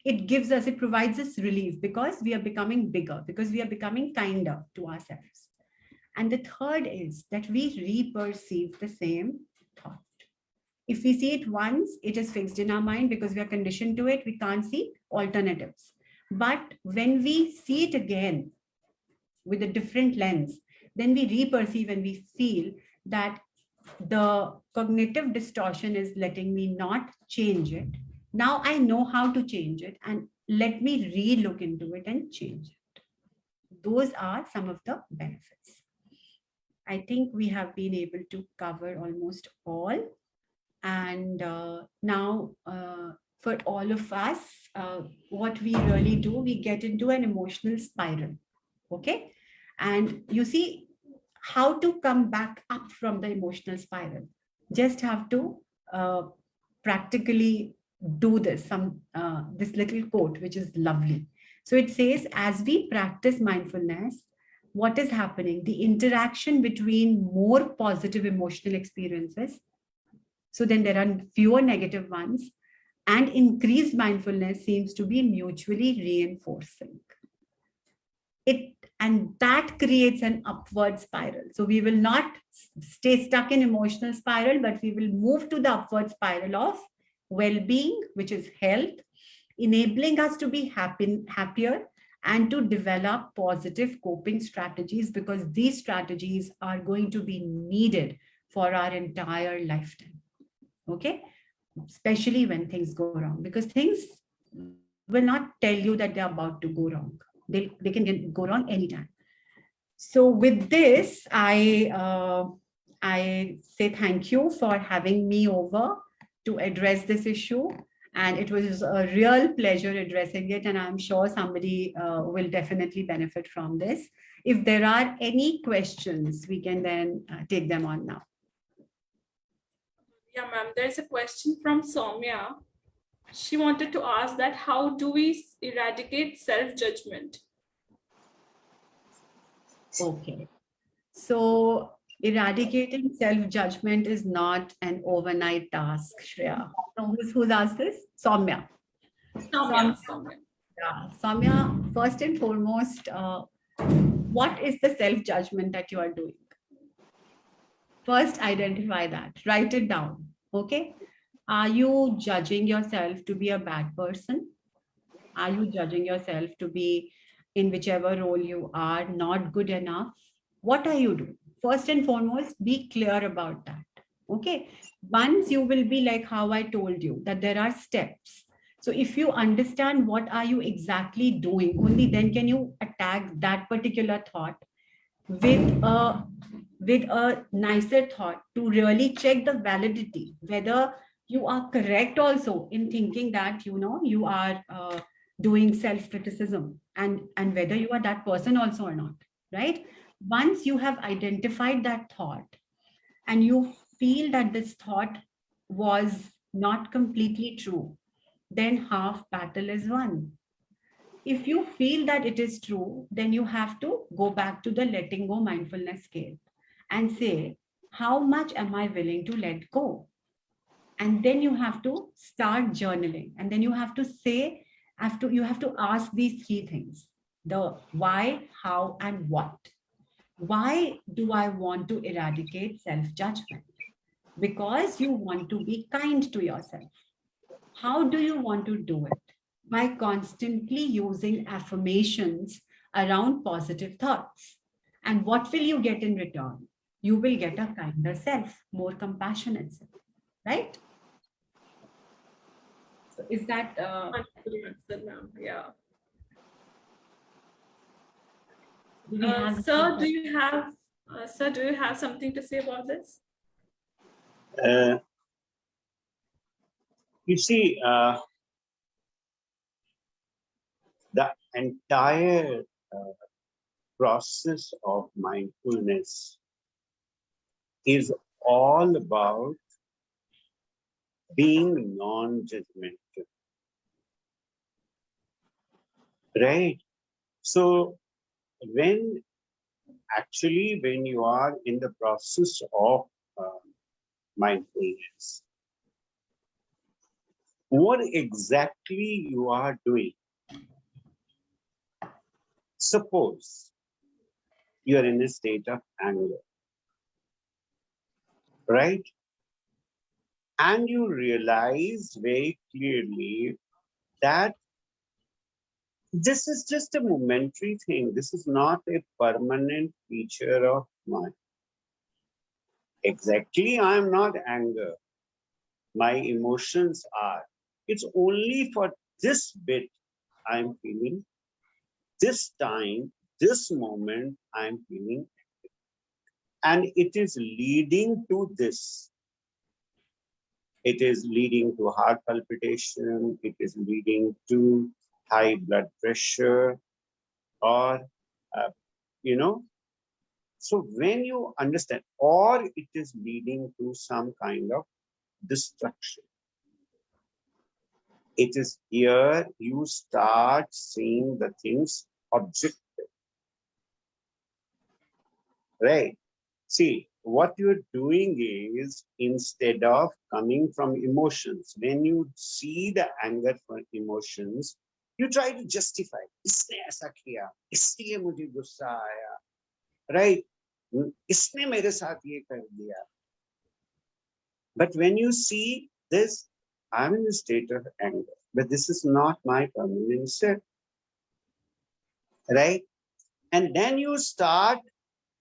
It provides us relief, because we are becoming bigger, because we are becoming kinder to ourselves. And the third is that we re-perceive the same thought. If we see it once, it is fixed in our mind because we are conditioned to it. We can't see alternatives. But when we see it again with a different lens, then we re-perceive and we feel that the cognitive distortion is letting me not change it. Now I know how to change it, and let me re-look into it and change it. Those are some of the benefits. I think we have been able to cover almost all. And now for all of us, what we really do, we get into an emotional spiral. Okay. And you see how to come back up from the emotional spiral. Just have to practically do this, this little quote, which is lovely. So it says, as we practice mindfulness, what is happening? The interaction between more positive emotional experiences, so then there are fewer negative ones, and increased mindfulness seems to be mutually reinforcing. and that creates an upward spiral. So we will not stay stuck in emotional spiral, but we will move to the upward spiral of well-being, which is health, enabling us to be happier and to develop positive coping strategies, because these strategies are going to be needed for our entire lifetime. Okay, especially when things go wrong, because things will not tell you that they're about to go wrong. They can go wrong anytime. So with this, I say thank you for having me over to address this issue. And it was a real pleasure addressing it. And I'm sure somebody will definitely benefit from this. If there are any questions, we can then take them on now.
Yeah, ma'am, there's a question from Soumya. She wanted to ask that how do we eradicate self-judgment?
Okay. So eradicating self-judgment is not an overnight task, Shreya. So who's asked this? Soumya.
Soumya.
Yeah. Soumya, first and foremost, what is the self-judgment that you are doing? First, identify that. Write it down. Okay. Are you judging yourself to be a bad person? Are you judging yourself to be, in whichever role you are, not good enough? What are you doing? First and foremost, be clear about that. Okay. Once you will be like how I told you, that there are steps. So if you understand what are you exactly doing, only then can you attack that particular thought with a nicer thought to really check the validity, whether you are correct also in thinking that, you are doing self-criticism, and whether you are that person also or not, right? Once you have identified that thought and you feel that this thought was not completely true, then half battle is won. If you feel that it is true, then you have to go back to the letting go mindfulness scale and say, how much am I willing to let go? And then you have to start journaling. And then you have to say, you have to ask these three things: the why, how, and what. Why do I want to eradicate self-judgment? Because you want to be kind to yourself. How do you want to do it? By constantly using affirmations around positive thoughts. And what will you get in return? You will get a kinder self, more compassionate self, right? So is that
Yeah.
do we have
Sir, do you have something to say about this?
You see, the entire process of mindfulness is all about being non-judgmental, right? So when you are in the process of mindfulness, what exactly you are doing? Suppose you are in a state of anger, right? And you realize very clearly that this is just a momentary thing. This is not a permanent feature of mine. Exactly, I am not anger. My emotions are. It's only for this bit I'm feeling, this time, this moment I'm feeling. And it is leading to this. It is leading to heart palpitation. It is leading to high blood pressure, or, so when you understand, or it is leading to some kind of destruction. It is here you start seeing the things objective, right? See, what you're doing is, instead of coming from emotions, when you see the anger for emotions, You try to justify. इसने ऐसा किया, इसलिए मुझे गुस्सा आया, right? इसने मेरे साथ ये कर दिया. But when you see this, I'm in a state of anger, but this is not my permanent state, right? And then you start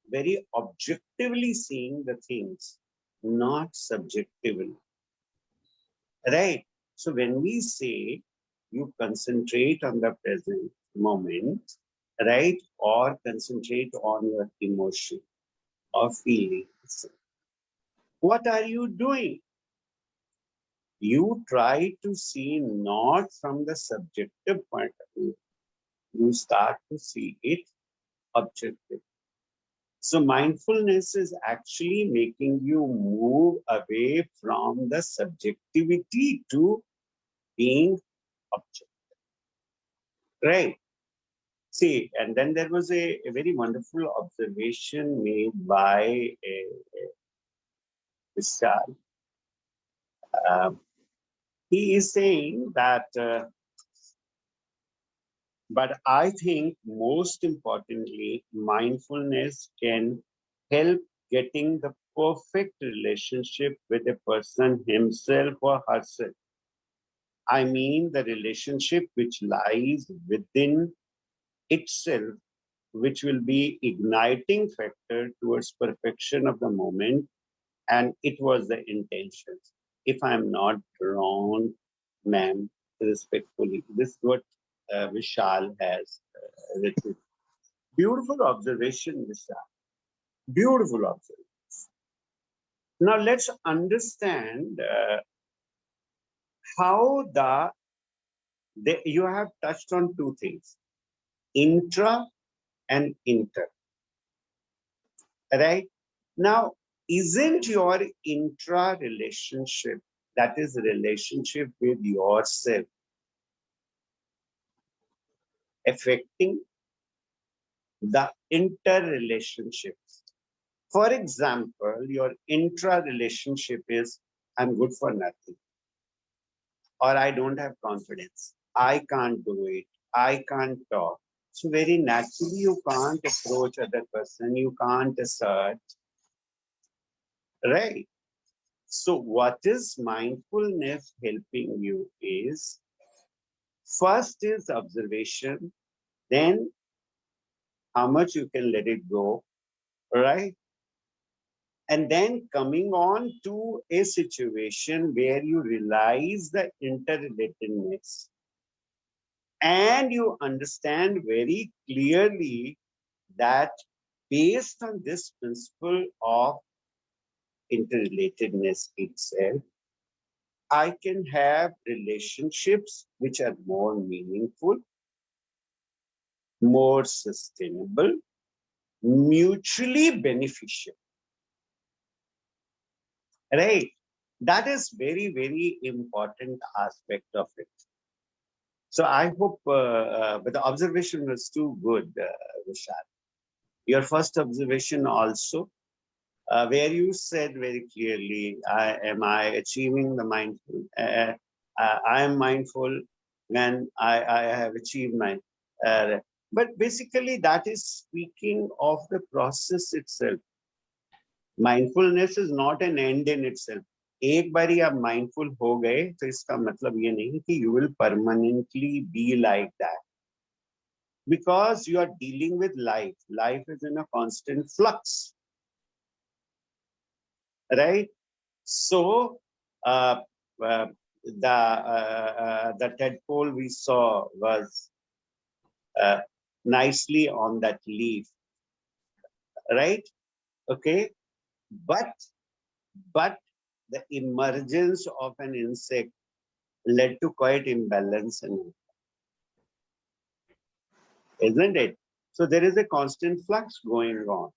very objectively seeing the things, not subjectively, right? So when we say you concentrate on the present moment, right? Or concentrate on your emotion or feelings, what are you doing? You try to see not from the subjective point of view, you start to see it objective. So mindfulness is actually making you move away from the subjectivity to being objective, right? See, and then there was a very wonderful observation made by Vishal. He is saying that, but I think most importantly, mindfulness can help getting the perfect relationship with a person himself or herself. I mean the relationship which lies within itself, which will be igniting factor towards perfection of the moment. And it was the intention. If I'm not wrong, ma'am, respectfully, this is what Vishal has written. Beautiful observation, Vishal. Beautiful observation. Now let's understand how you have touched on two things, intra and inter, right? Now, isn't your intra relationship, that is relationship with yourself, affecting the interrelationships? For example, your intra relationship is, I'm good for nothing, or I don't have confidence, I can't do it, I can't talk. So very naturally, you can't approach other person, you can't assert, right? So what is mindfulness helping you is, first is observation, then how much you can let it go, right? And then coming on to a situation where you realize the interrelatedness and you understand very clearly that based on this principle of interrelatedness itself, I can have relationships which are more meaningful, more sustainable, mutually beneficial, right? That is very, very important aspect of it. So I hope, but the observation was too good, Vishal. Your first observation also, where you said very clearly, am I achieving the mindful? I am mindful and I have achieved my. But basically, that is speaking of the process itself. Mindfulness is not an end in itself. एक बारी आप mindful हो गए तो इसका मतलब ये नहीं कि you will permanently be like that, because you are dealing with life. Life is in a constant flux, right? So the tadpole we saw was nicely on that leaf, right? Okay, but the emergence of an insect led to quite imbalance in it, isn't it? So there is a constant flux going on.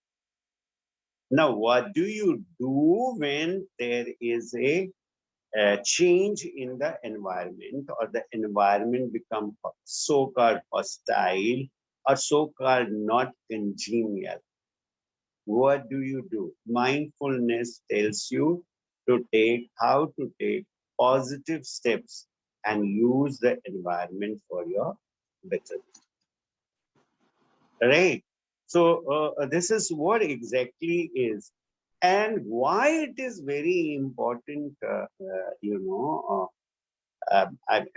Now, what do you do when there is a change in the environment, or the environment become so-called hostile or so-called not congenial? What do you do? Mindfulness tells you to how to take positive steps and use the environment for your better. Right? So this is what exactly is. And why it is very important, I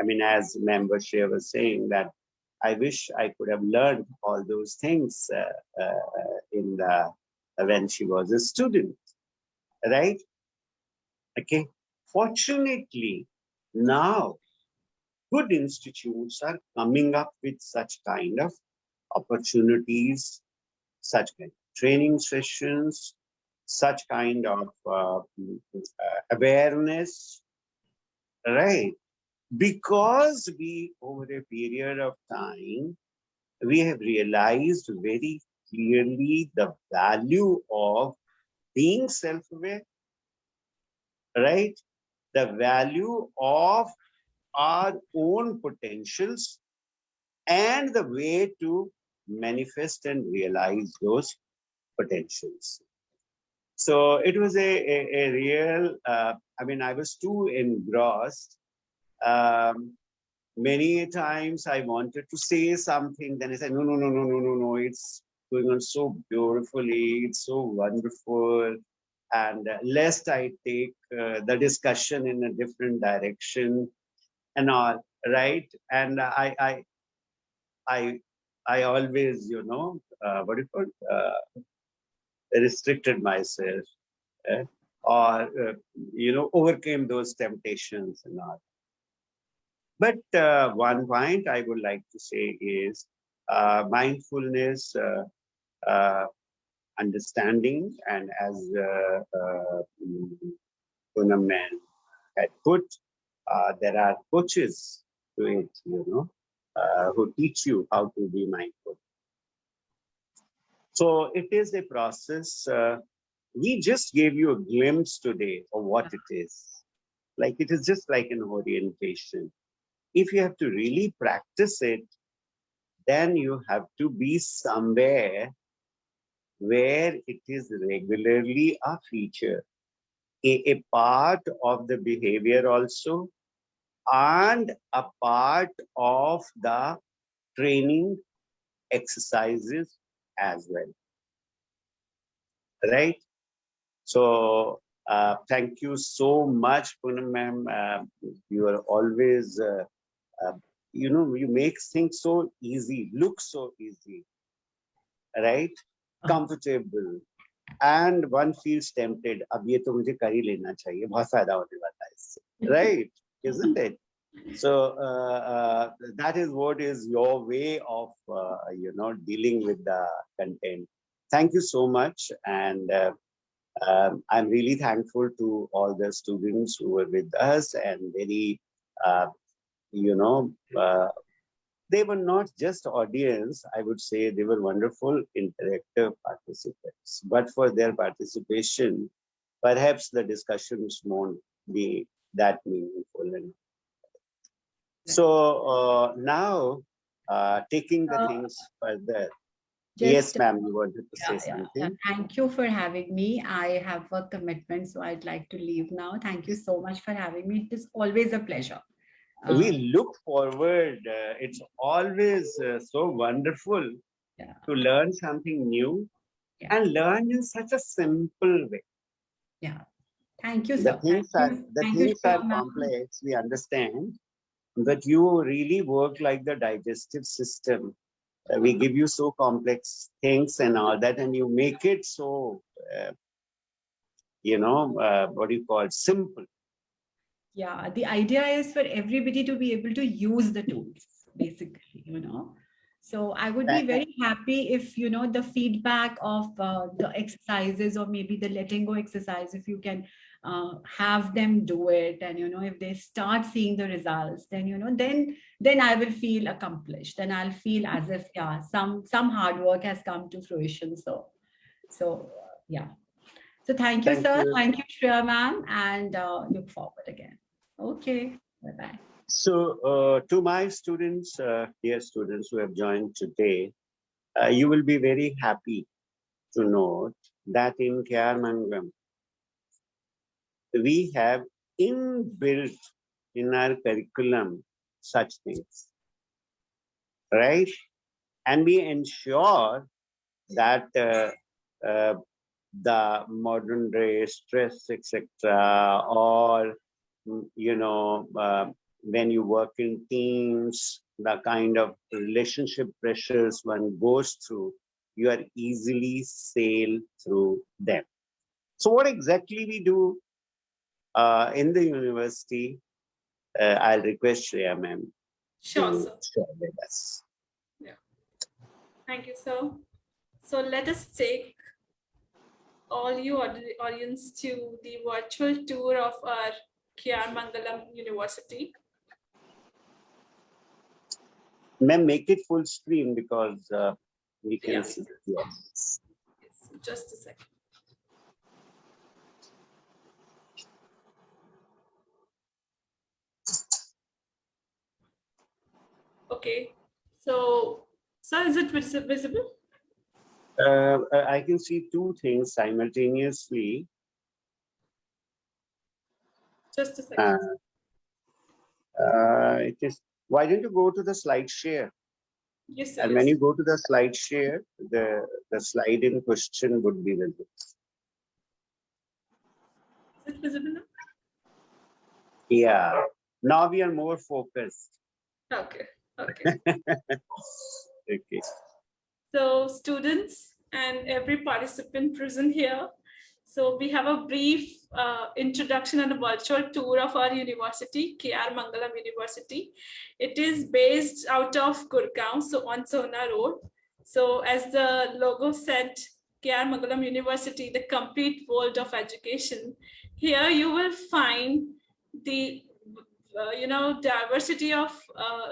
mean, as Member Shreya was saying, that I wish I could have learned all those things in the when she was a student, right? Okay. Fortunately, now good institutes are coming up with such kind of opportunities, such kind of training sessions, such kind of awareness, right? Because we, over a period of time, we have realized very clearly the value of being self-aware, right? The value of our own potentials and the way to manifest and realize those potentials. So it was a real, I mean, I was too engrossed. Many times I wanted to say something, then I said, no, it's going on so beautifully, it's so wonderful. And lest I take the discussion in a different direction and all, right? And I always, what do you call it? Restricted myself or, overcame those temptations and all. But one point I would like to say is mindfulness, understanding, and as Poonam had put, there are coaches to it, who teach you how to be mindful. So it is a process. We just gave you a glimpse today of what it is. Like it is just like an orientation. If you have to really practice it, then you have to be somewhere where it is regularly a feature, a part of the behavior also, and a part of the training exercises as well. Right? So thank you so much, Poonam ma'am. You are always, you make things so easy, look so easy, right? Comfortable. And one feels tempted, अब ये तो मुझे कर ही लेना चाहिए, बहुत फायदा होने वाला है इससे, right? Isn't it? So that is what is your way of, dealing with the content. Thank you so much. And I'm really thankful to all the students who were with us and very, they were not just audience, I would say they were wonderful interactive participants. But for their participation, perhaps the discussions won't be that meaningful. So now, taking the things further. Yes, ma'am, you wanted to say something?
Thank you for having me. I have a commitment, so I'd like to leave now. Thank you so much for having me. It is always a pleasure.
We look forward. It's always so wonderful to learn something new and learn in such a simple way.
Yeah. Thank you, sir.
The things are complex, we understand, but you really work like the digestive system. We give you so complex things and all that, and you make it so, what do you call it, simple.
Yeah, the idea is for everybody to be able to use the tools, basically, So I would be very happy if, the feedback of the exercises or maybe the letting go exercise, if you can have them do it. And, if they start seeing the results, then, then I will feel accomplished. Then I'll feel as if, some hard work has come to fruition. So yeah. So thank you, sir. Thank you, Shreya ma'am, and look forward again. Okay, bye-bye.
So to my students, dear students who have joined today, you will be very happy to note that in KR Mangalam, we have inbuilt in our curriculum such things. right? And we ensure that the modern day stress, etc., or when you work in teams, the kind of relationship pressures one goes through, you are easily sail through them. So what exactly we do in the university, I'll request Shreya ma'am
Sure,
to
sir.
share with us.
Yeah. Thank you, sir. So let us take all you audience to the virtual tour of our Mangalam University.
Ma'am, make it full screen because we can
Yes.
see. Yes.
Yes. Just a second. Okay. So, sir, is it visible?
I can see two things simultaneously.
Just a second.
It is. Why don't you go to the slide share?
Yes, sir.
And when you go to the slide share, the slide in question would be visible.
Is it visible now?
Yeah. Now we are more focused.
Okay. Okay.
Okay.
So students and every participant present here. So we have a brief introduction and a virtual tour of our university, Mangalam University. It is based out of Gurgaon, so on Sona Road. So as the logo said, Mangalam University, the complete world of education. Here you will find the diversity of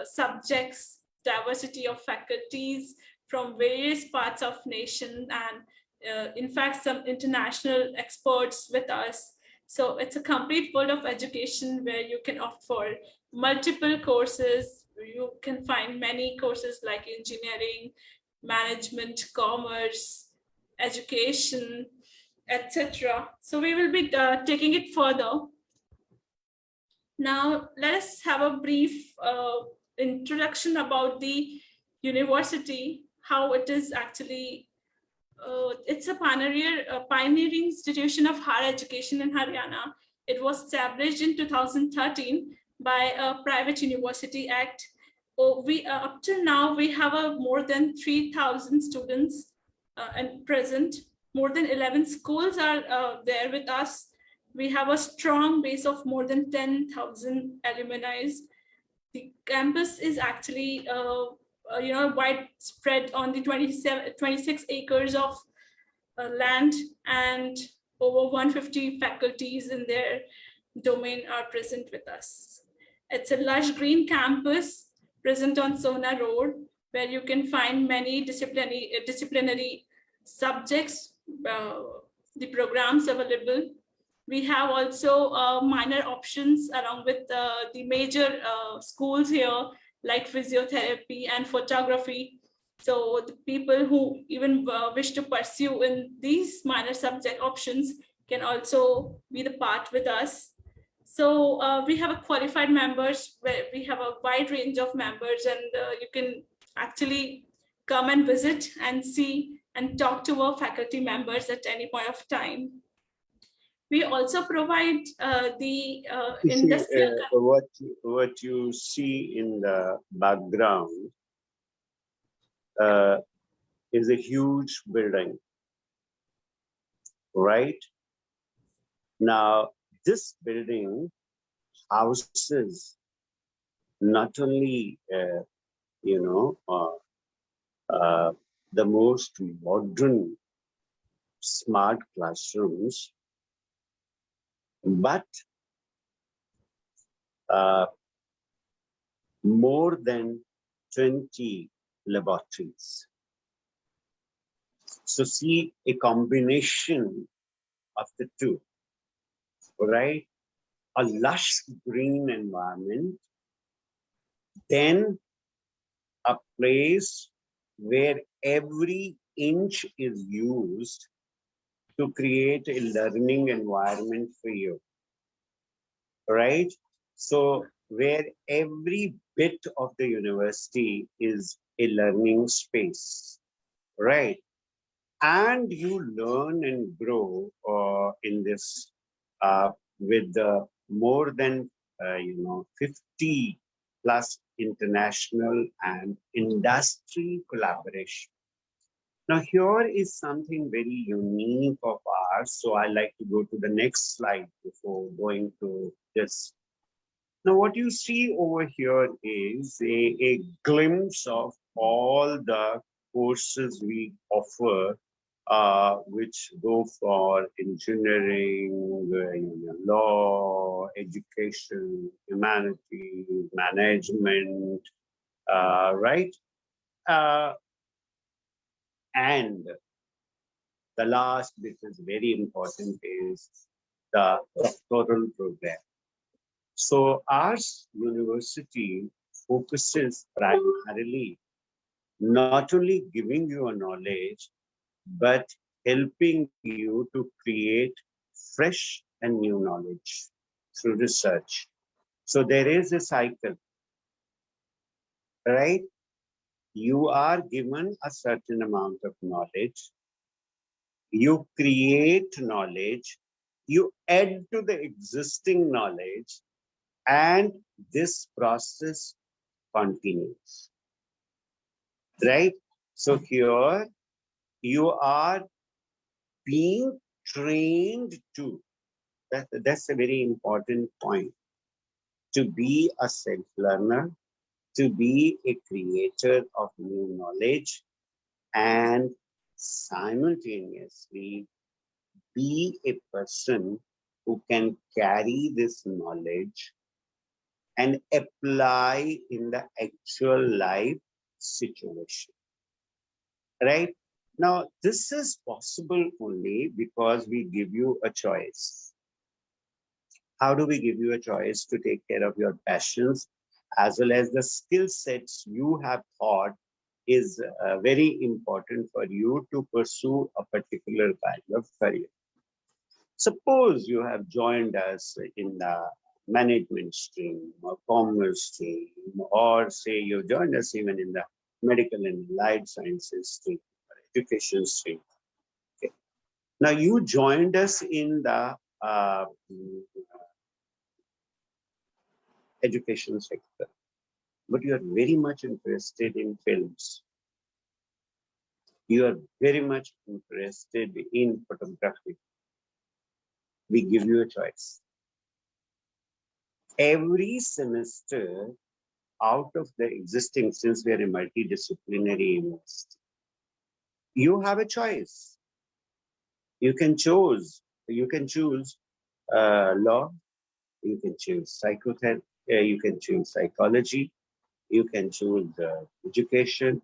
subjects, diversity of faculties from various parts of nation, and in fact some international experts with us. So it's a complete world of education where you can opt for multiple courses. You can find many courses like engineering, management, commerce, education, etc. So we will be taking it further. Now, let us have a brief introduction about the university, how it is actually, it's a pioneering institution of higher education in Haryana. It was established in 2013 by a private university act. Up till now, we have more than 3,000 students and present. More than 11 schools are there with us. We have a strong base of more than 10,000 alumni. The campus is actually widespread on the 26 acres of land, and over 150 faculties in their domain are present with us. It's a lush green campus present on Sona Road, where you can find many disciplinary subjects, the programs available. We have also minor options along with the major schools here, like physiotherapy and photography. So the people who even wish to pursue in these minor subject options can also be the part with us. So we have a qualified members, where we have a wide range of members, and you can actually come and visit and see and talk to our faculty members at any point of time. We also provide the industrial.
What you see in the background is a huge building, right? Now, this building houses not only, the most modern smart classrooms, but more than 20 laboratories. So see a combination of the two, right? A lush green environment, then a place where every inch is used to create a learning environment for you, right? So where every bit of the university is a learning space, right? And you learn and grow in this with more than 50 plus international and industry collaboration. Now here is something very unique of ours. So I like to go to the next slide before going to this. Now what you see over here is a glimpse of all the courses we offer, which go for engineering, law, education, humanities, management, right? And the last bit is very important is the doctoral program. So our university focuses primarily not only giving you a knowledge, but helping you to create fresh and new knowledge through research. So there is a cycle, right? You are given a certain amount of knowledge, you create knowledge, you add to the existing knowledge, and this process continues, right? So here you are being trained to, that's a very important point, to be a self-learner, to be a creator of new knowledge, and simultaneously be a person who can carry this knowledge and apply in the actual life situation, right? Now, this is possible only because we give you a choice. How do we give you a choice to take care of your passions as well as the skill sets you have thought is very important for you to pursue a particular kind of career. Suppose you have joined us in the management stream or commerce stream, or say you joined us even in the medical and allied sciences stream or education stream. Okay. Now you joined us in the education sector, but you are very much interested in films. You are very much interested in photography. We give you a choice. Every semester, out of the existing, since we are a multidisciplinary university, you have a choice. You can choose. You can choose law. You can choose psychotherapy. You can choose psychology. You can choose education.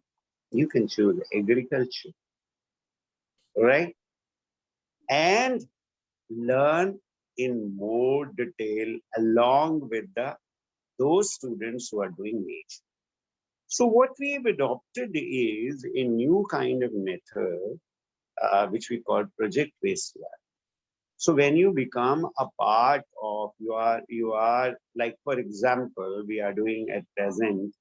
You can choose agriculture, right? And learn in more detail along with those students who are doing major. So what we've adopted is a new kind of method, which we call project-based learning. So when you become a part of, you are like, for example, we are doing at present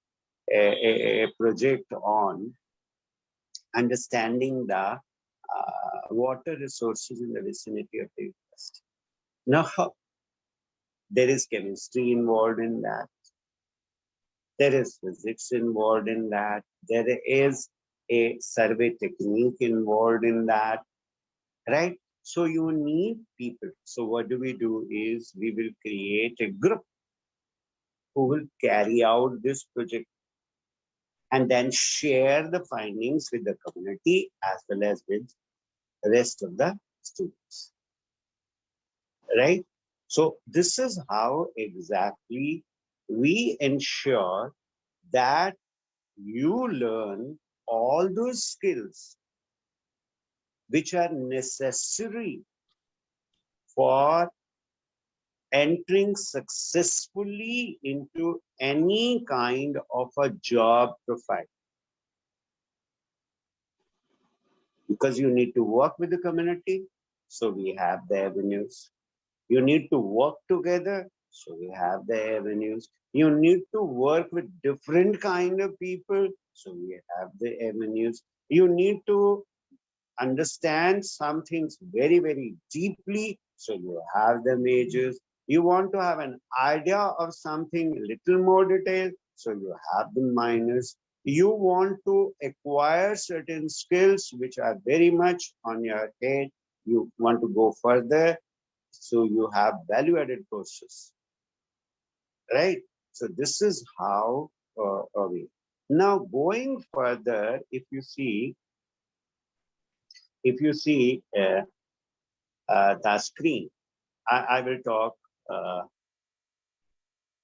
a project on understanding the water resources in the vicinity of the university. Now, there is chemistry involved in that. There is physics involved in that. There is a survey technique involved in that, right? So you need people. So what do? Is we will create a group who will carry out this project and then share the findings with the community as well as with the rest of the students, right? So this is how exactly we ensure that you learn all those skills which are necessary for entering successfully into any kind of a job profile. Because you need to work with the community, so we have the avenues. You need to work together, so you have the avenues. You need to work with different kind of people, so we have the avenues. You need to understand some things very, very deeply, so you have the majors. You want to have an idea of something little more detailed, so you have the minors. You want to acquire certain skills which are very much on your head. You want to go further, so you have value-added courses, right? So this is how we. Now going further, if you see the screen, I will talk by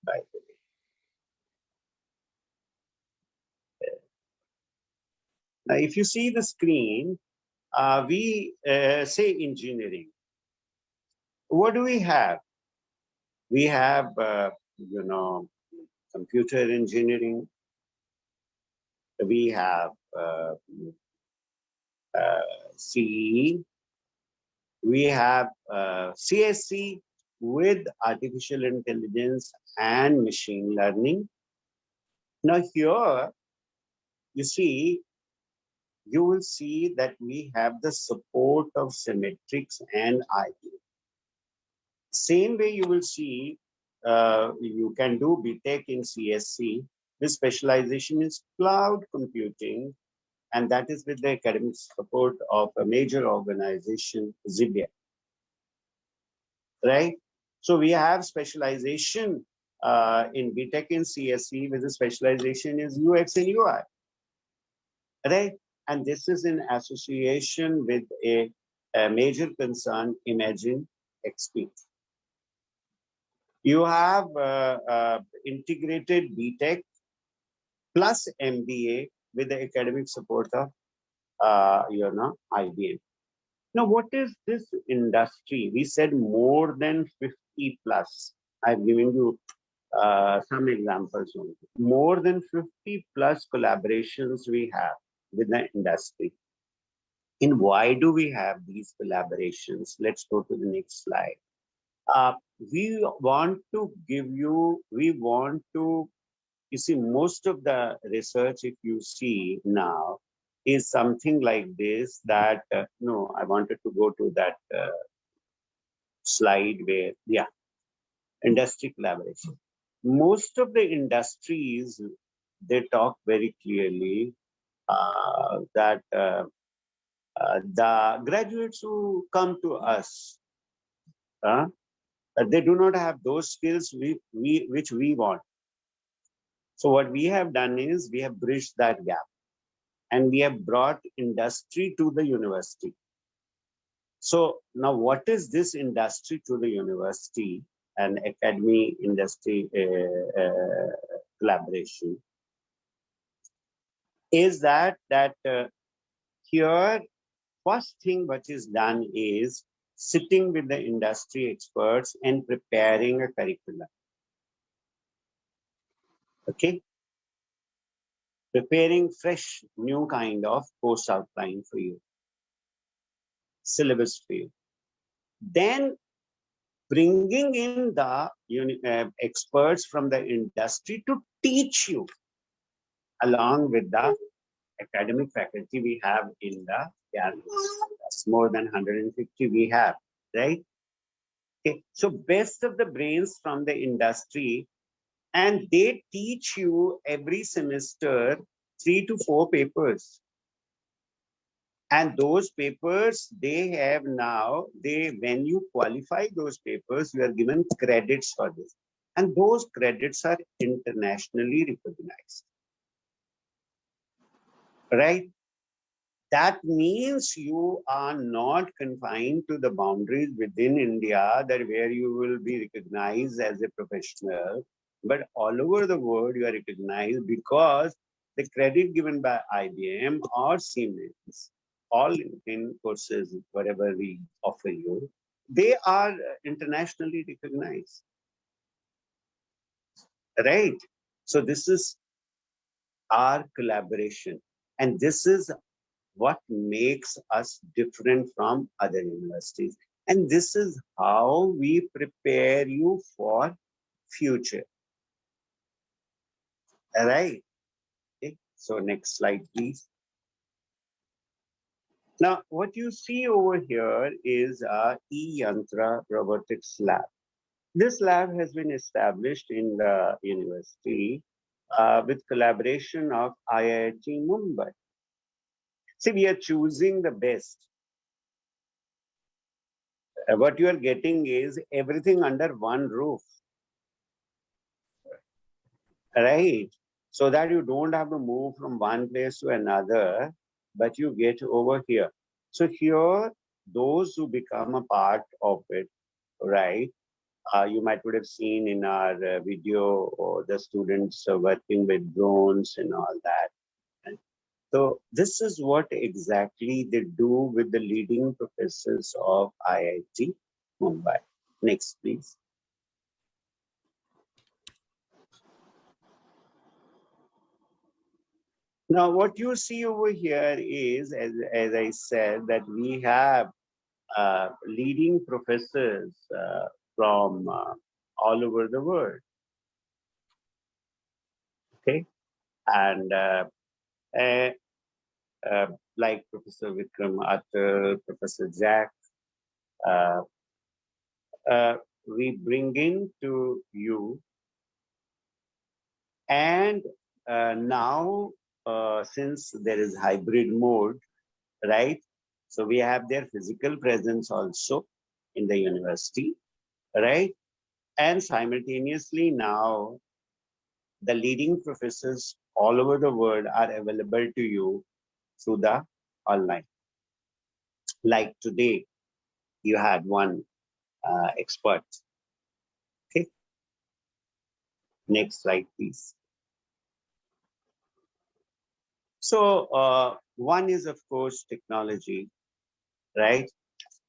the way. Now, if you see the screen, we say engineering. What do we have? We have, computer engineering. We have CE. We have CSC with artificial intelligence and machine learning. Now here, you see, you will see that we have the support of symmetrics and IP. Same way you will see, you can do BTech in CSC. This specialization is cloud computing, and that is with the academic support of a major organization, Zibia. Right? So we have specialization in BTech in CSC, with the specialization is UX and UI. Right? And this is in association with a major concern, Imagine XP. You have integrated BTech plus MBA with the academic support of IBM. Now, what is this industry? We said more than 50 plus. I've given you some examples. More than 50 plus collaborations we have with the industry. And why do we have these collaborations? Let's go to the next slide. We want to you see, most of the research, if you see now, is something like this, that, no, I wanted to go to that slide where, yeah, industry collaboration. Most of the industries, they talk very clearly that the graduates who come to us, they do not have those skills which we want. So what we have done is we have bridged that gap, and we have brought industry to the university. So now what is this industry to the university and academy industry collaboration? Is that here, first thing which is done is sitting with the industry experts and preparing a curriculum. Okay? Preparing fresh, new kind of course outline for you, syllabus for you. Then bringing in the experts from the industry to teach you, along with the academic faculty we have in the gallery. That's more than 150 we have, right? Okay. So best of the brains from the industry, and they teach you every semester 3 to 4 papers. And those papers, they have now, when you qualify those papers, you are given credits for this. And those credits are internationally recognized. Right? That means you are not confined to the boundaries within India, that where you will be recognized as a professional, but all over the world you are recognized, because the credit given by IBM or Siemens, all in courses, whatever we offer you, they are internationally recognized. Right? So this is our collaboration. And this is what makes us different from other universities. And this is how we prepare you for future. All right. Okay. So next slide, please. Now, what you see over here is a e-yantra robotics lab. This lab has been established in the university with collaboration of IIT Mumbai. See, we are choosing the best. What you are getting is everything under one roof, right? So that you don't have to move from one place to another, but you get over here. So here, those who become a part of it, right? You might would have seen in our video or the students working with drones and all that. Right? So this is what exactly they do with the leading professors of IIT Mumbai. Next, please. Now, what you see over here is, as I said, that we have leading professors from all over the world. Okay, and like Professor Vikram Atal, Professor Jack, uh, we bring in to you. And now, since there is hybrid mode, right? So we have their physical presence also in the university, right? And simultaneously now, the leading professors all over the world are available to you through the online. Like today, you had one expert. Okay. Next slide, please. So one is, of course, technology, right?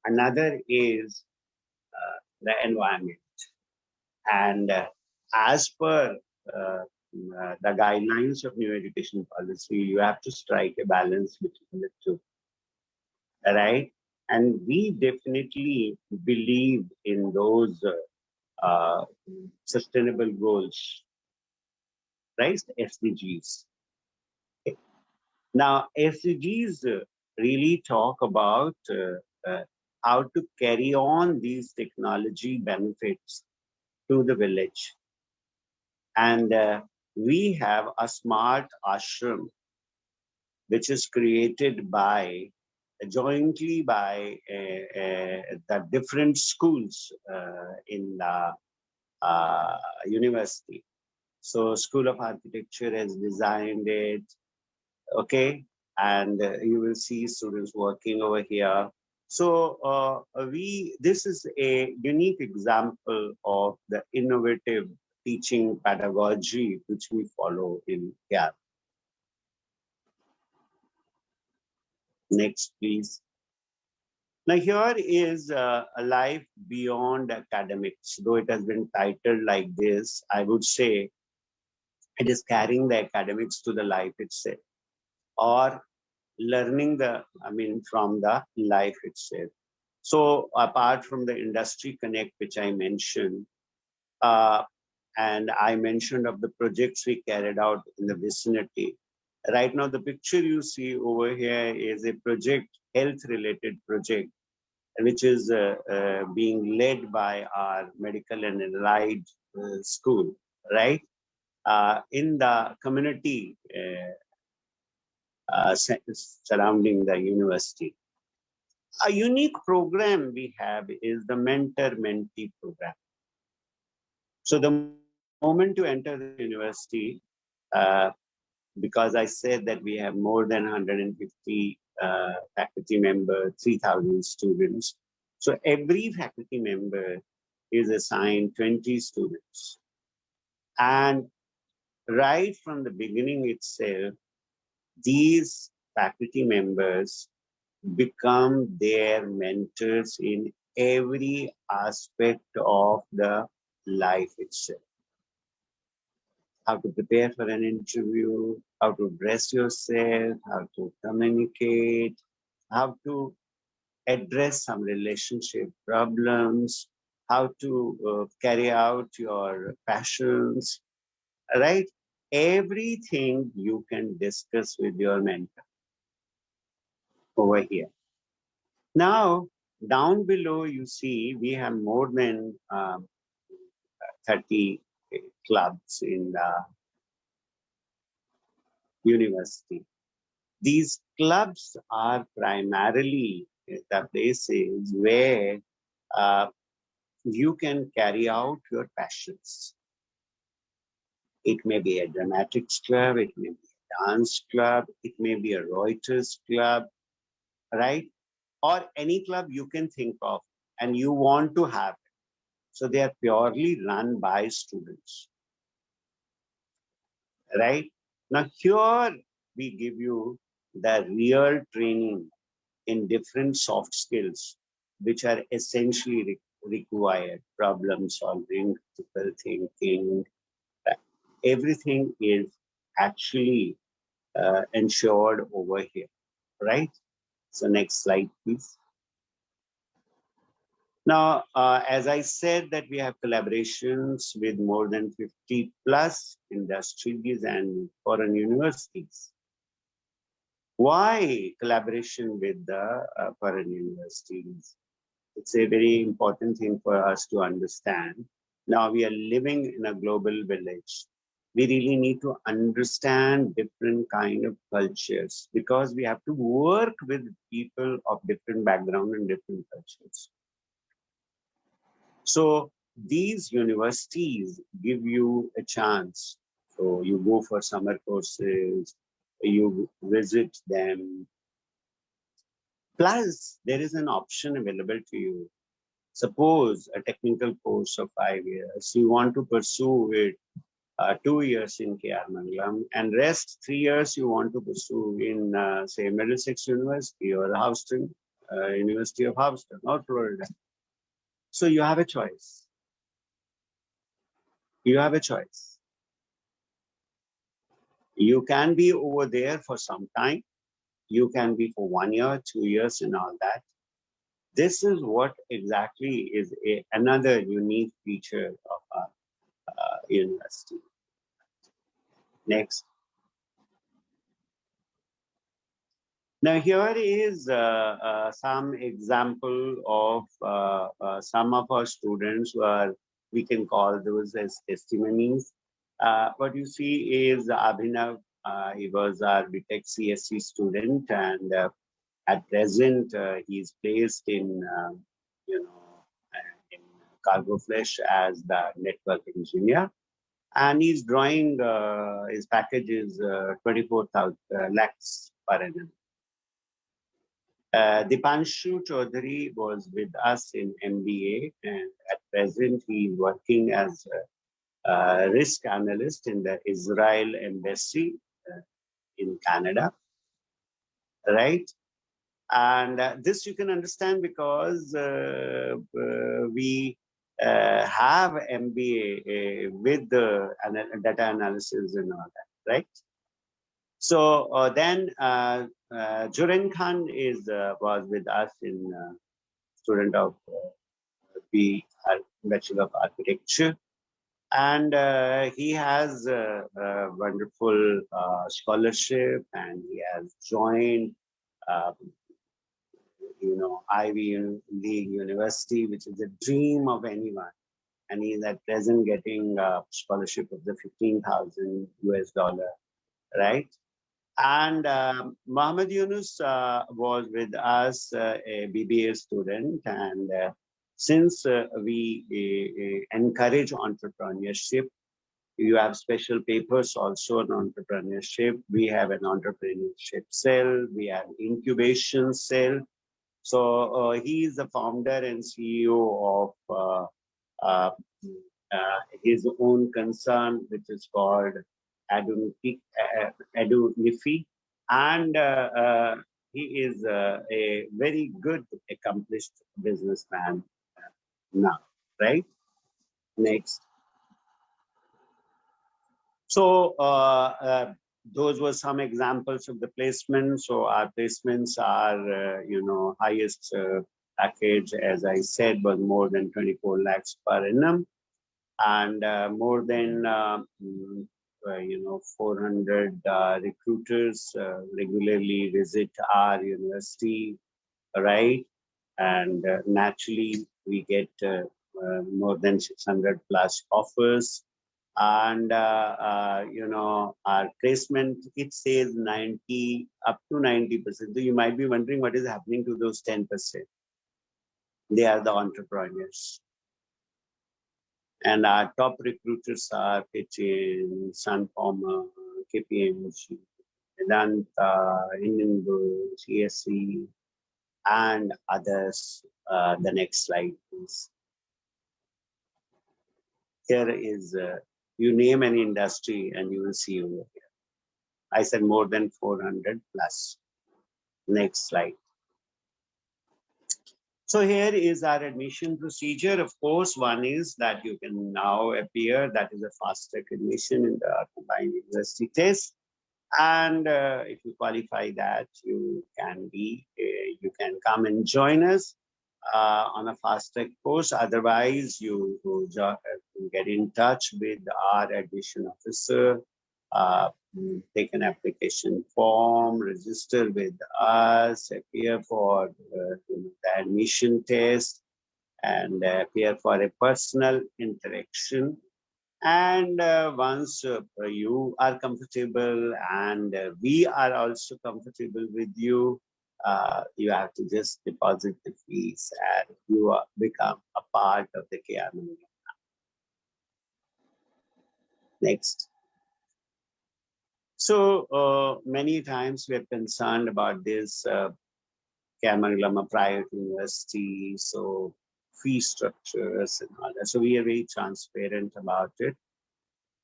Another is the environment. And as per the guidelines of new education policy, you have to strike a balance between the two, right? And we definitely believe in those sustainable goals, right? SDGs. Okay. Now, SDGs really talk about how to carry on these technology benefits to the village. And we have a smart ashram, which is created by jointly by the different schools in the university. So School of Architecture has designed it, okay? And you will see students working over here. So this is a unique example of the innovative teaching pedagogy which we follow in here. Next, please. Now here is a life beyond academics. Though it has been titled like this, I would say it is carrying the academics to the life itself, or learning from the life itself. So apart from the industry connect, which I mentioned, and I mentioned of the projects we carried out in the vicinity. Right now, the picture you see over here is a project, health-related project, which is being led by our medical and allied school, right? In the community surrounding the university. A unique program we have is the mentor-mentee program. So the moment you enter the university, because I said that we have more than 150 faculty members, 3,000 students. So every faculty member is assigned 20 students. And right from the beginning itself, these faculty members become their mentors in every aspect of the life itself. How to prepare for an interview, how to dress yourself, how to communicate, how to address some relationship problems, how to carry out your passions, right? Everything you can discuss with your mentor over here. Now, down below, you see we have more than 30 clubs in the university. These clubs are primarily the places where you can carry out your passions. It may be a dramatics club, it may be a dance club, it may be a Reuters club, right? Or any club you can think of and you want to have it. So they are purely run by students, right? Now here we give you the real training in different soft skills, which are essentially required: problem solving, critical thinking. Everything is actually ensured over here, right? So next slide, please. Now, as I said, that we have collaborations with more than 50 plus industries and foreign universities. Why collaboration with the foreign universities? It's a very important thing for us to understand. Now we are living in a global village. We really need to understand different kind of cultures because we have to work with people of different background and different cultures. So these universities give you a chance. So you go for summer courses, you visit them. Plus, there is an option available to you. Suppose a technical course of 5 years, you want to pursue it 2 years in KR Mangalam, and rest 3 years you want to pursue in, say, Middlesex University or Houston, University of Houston or Florida. So you have a choice. You have a choice. You can be over there for some time. You can be for 1 year, 2 years and all that. This is what exactly is another unique feature of our university. Next. Now here is some example of some of our students who are, we can call those as testimonies. What you see is Abhinav. He was our BTech CSC student, and at present he is placed in, in Cargo Flesh as the network engineer, and he's drawing his package is 24,000 lakhs per annum. Dipanshu Chaudhary was with us in MBA, and at present he is working as a risk analyst in the Israel Embassy in Canada, right? And this you can understand because we have MBA with the data analysis and all that, right? So then Juren Khan was with us in student of Bachelor of Architecture, and he has a wonderful scholarship, and he has joined Ivy League University, which is a dream of anyone. And he's at present getting a scholarship of the 15,000 US dollar, right? And Mohammed Yunus was with us, a BBA student. And since we encourage entrepreneurship, you have special papers also on entrepreneurship. We have an entrepreneurship cell. We have incubation cell. So he is the founder and CEO of his own concern, which is called Edunifi, and he is a very good, accomplished businessman now, right? Next. So those were some examples of the placements. So our placements are, highest package, as I said, was more than 24 lakhs per annum, and more than 400 recruiters regularly visit our university, right? And naturally, we get more than 600 plus offers. And our placement, it says 90 up to 90%. So you might be wondering what is happening to those 10%. They are the entrepreneurs. And our top recruiters are Pitchin, Sun Pharma, KPMG, Vedanta, Hindenburg, CSC, and others. The next slide, please. Here is, you name an industry and you will see over here. I said more than 400 plus. Next slide. So here is our admission procedure. Of course, one is that you can now appear, that is a fast track admission in the combined university test. And if you qualify that, you can come and join us on a fast track course. Otherwise, you get in touch with our admission officer, take an application form, register with us, appear for the admission test, and appear for a personal interaction. And once you are comfortable and we are also comfortable with you, you have to just deposit the fees and you become a part of the KR Mangalam. Next. So many times we are concerned about this KR Mangalam, a private university, so fee structures and all that. So we are very transparent about it.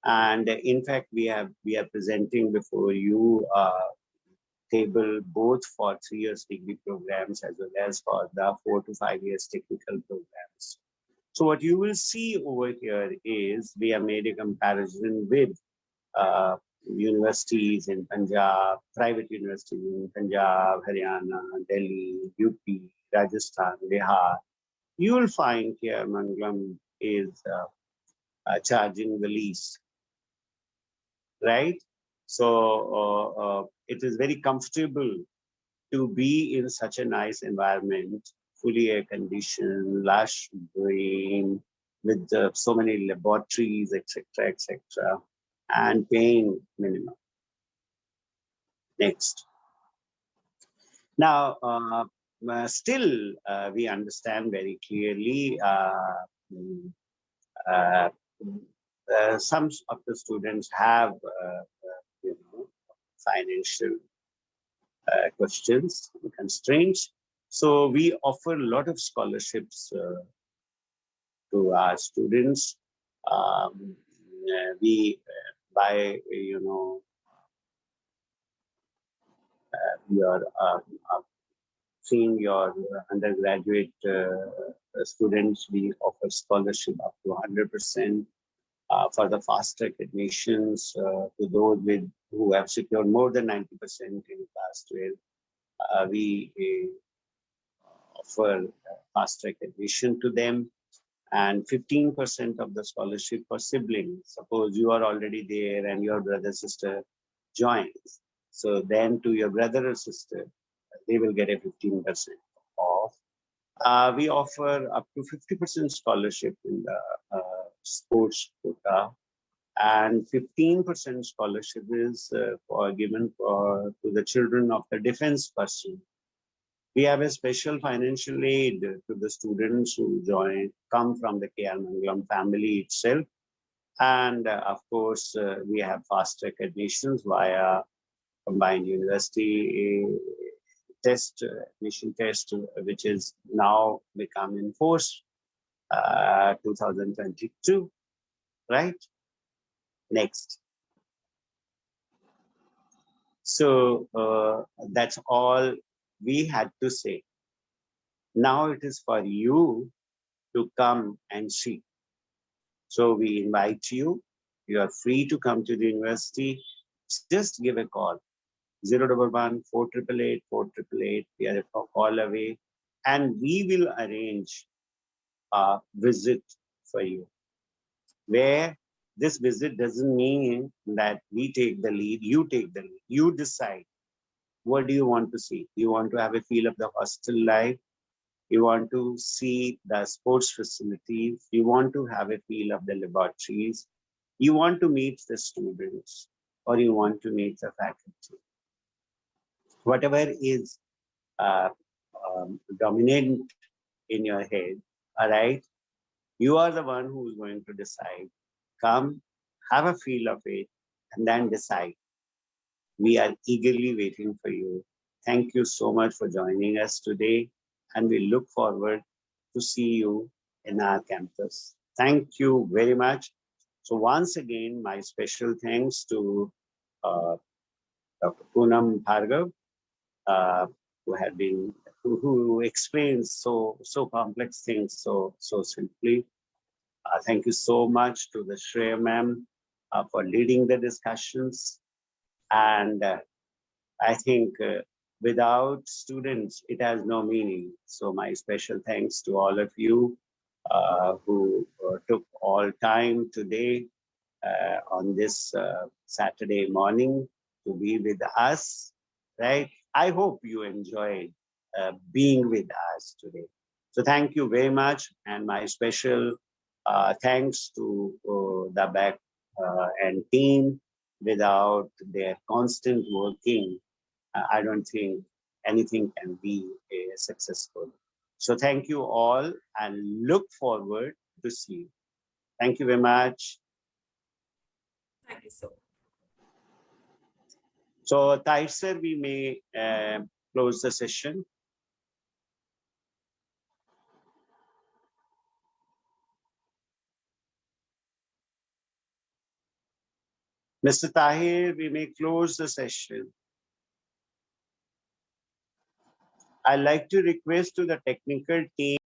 And in fact, we are presenting before you a table both for 3 years degree programs as well as for the 4 to 5 years technical programs. So what you will see over here is we have made a comparison with universities in Punjab, private universities in Punjab, Haryana, Delhi, UP, Rajasthan, Bihar. You will find here Mangalam is charging the least. Right? So it is very comfortable to be in such a nice environment, fully air conditioned, lush green, with so many laboratories, etc., and paying minimum. Next. Now, still, we understand very clearly some of the students have financial questions and constraints. So we offer a lot of scholarships to our students. We by your seeing your undergraduate students, we offer scholarship up to 100%. For the fast track admissions to those who have secured more than 90% in class 12, we offer fast track admission to them, and 15% of the scholarship for siblings. Suppose you are already there and your brother sister joins, so then to your brother or sister, they will get a 15% off. We offer up to 50% scholarship in the sports quota, and 15% scholarship is given to the children of the defense personnel. We have a special financial aid to the students who come from the KR Mangalam family itself. And of course, we have fast track admissions via combined university admission test, which is now become in force 2022, right? Next. So that's all we had to say. Now it is for you to come and see. So we invite you. You are free to come to the university. Just give a call. 011 4888 4888. We are a call away. and we will arrange a visit for you, where this visit doesn't mean that we take the lead, you take the lead. You decide, what do you want to see? You want to have a feel of the hostel life? You want to see the sports facilities? You want to have a feel of the laboratories? You want to meet the students, or you want to meet the faculty? Whatever is dominant in your head, all right? You are the one who is going to decide. Come, have a feel of it, and then decide. We are eagerly waiting for you. Thank you so much for joining us today, and we look forward to see you in our campus. Thank you very much. So once again, my special thanks to Dr. Poonam Bhargava, who had been who explains so complex things so simply. Thank you so much to the Shreya ma'am for leading the discussions. And I think without students, it has no meaning. So my special thanks to all of you who took all time today on this Saturday morning to be with us, right? I hope you enjoyed being with us today. So thank you very much. And my special thanks to the back and team. Without their constant working, I don't think anything can be successful. So thank you all, and look forward to see you. Thank you very much.
Thank you so much.
So, Tahir sir, we may close the session. Mr. Tahir, we may close the session. I'd like to request to the technical team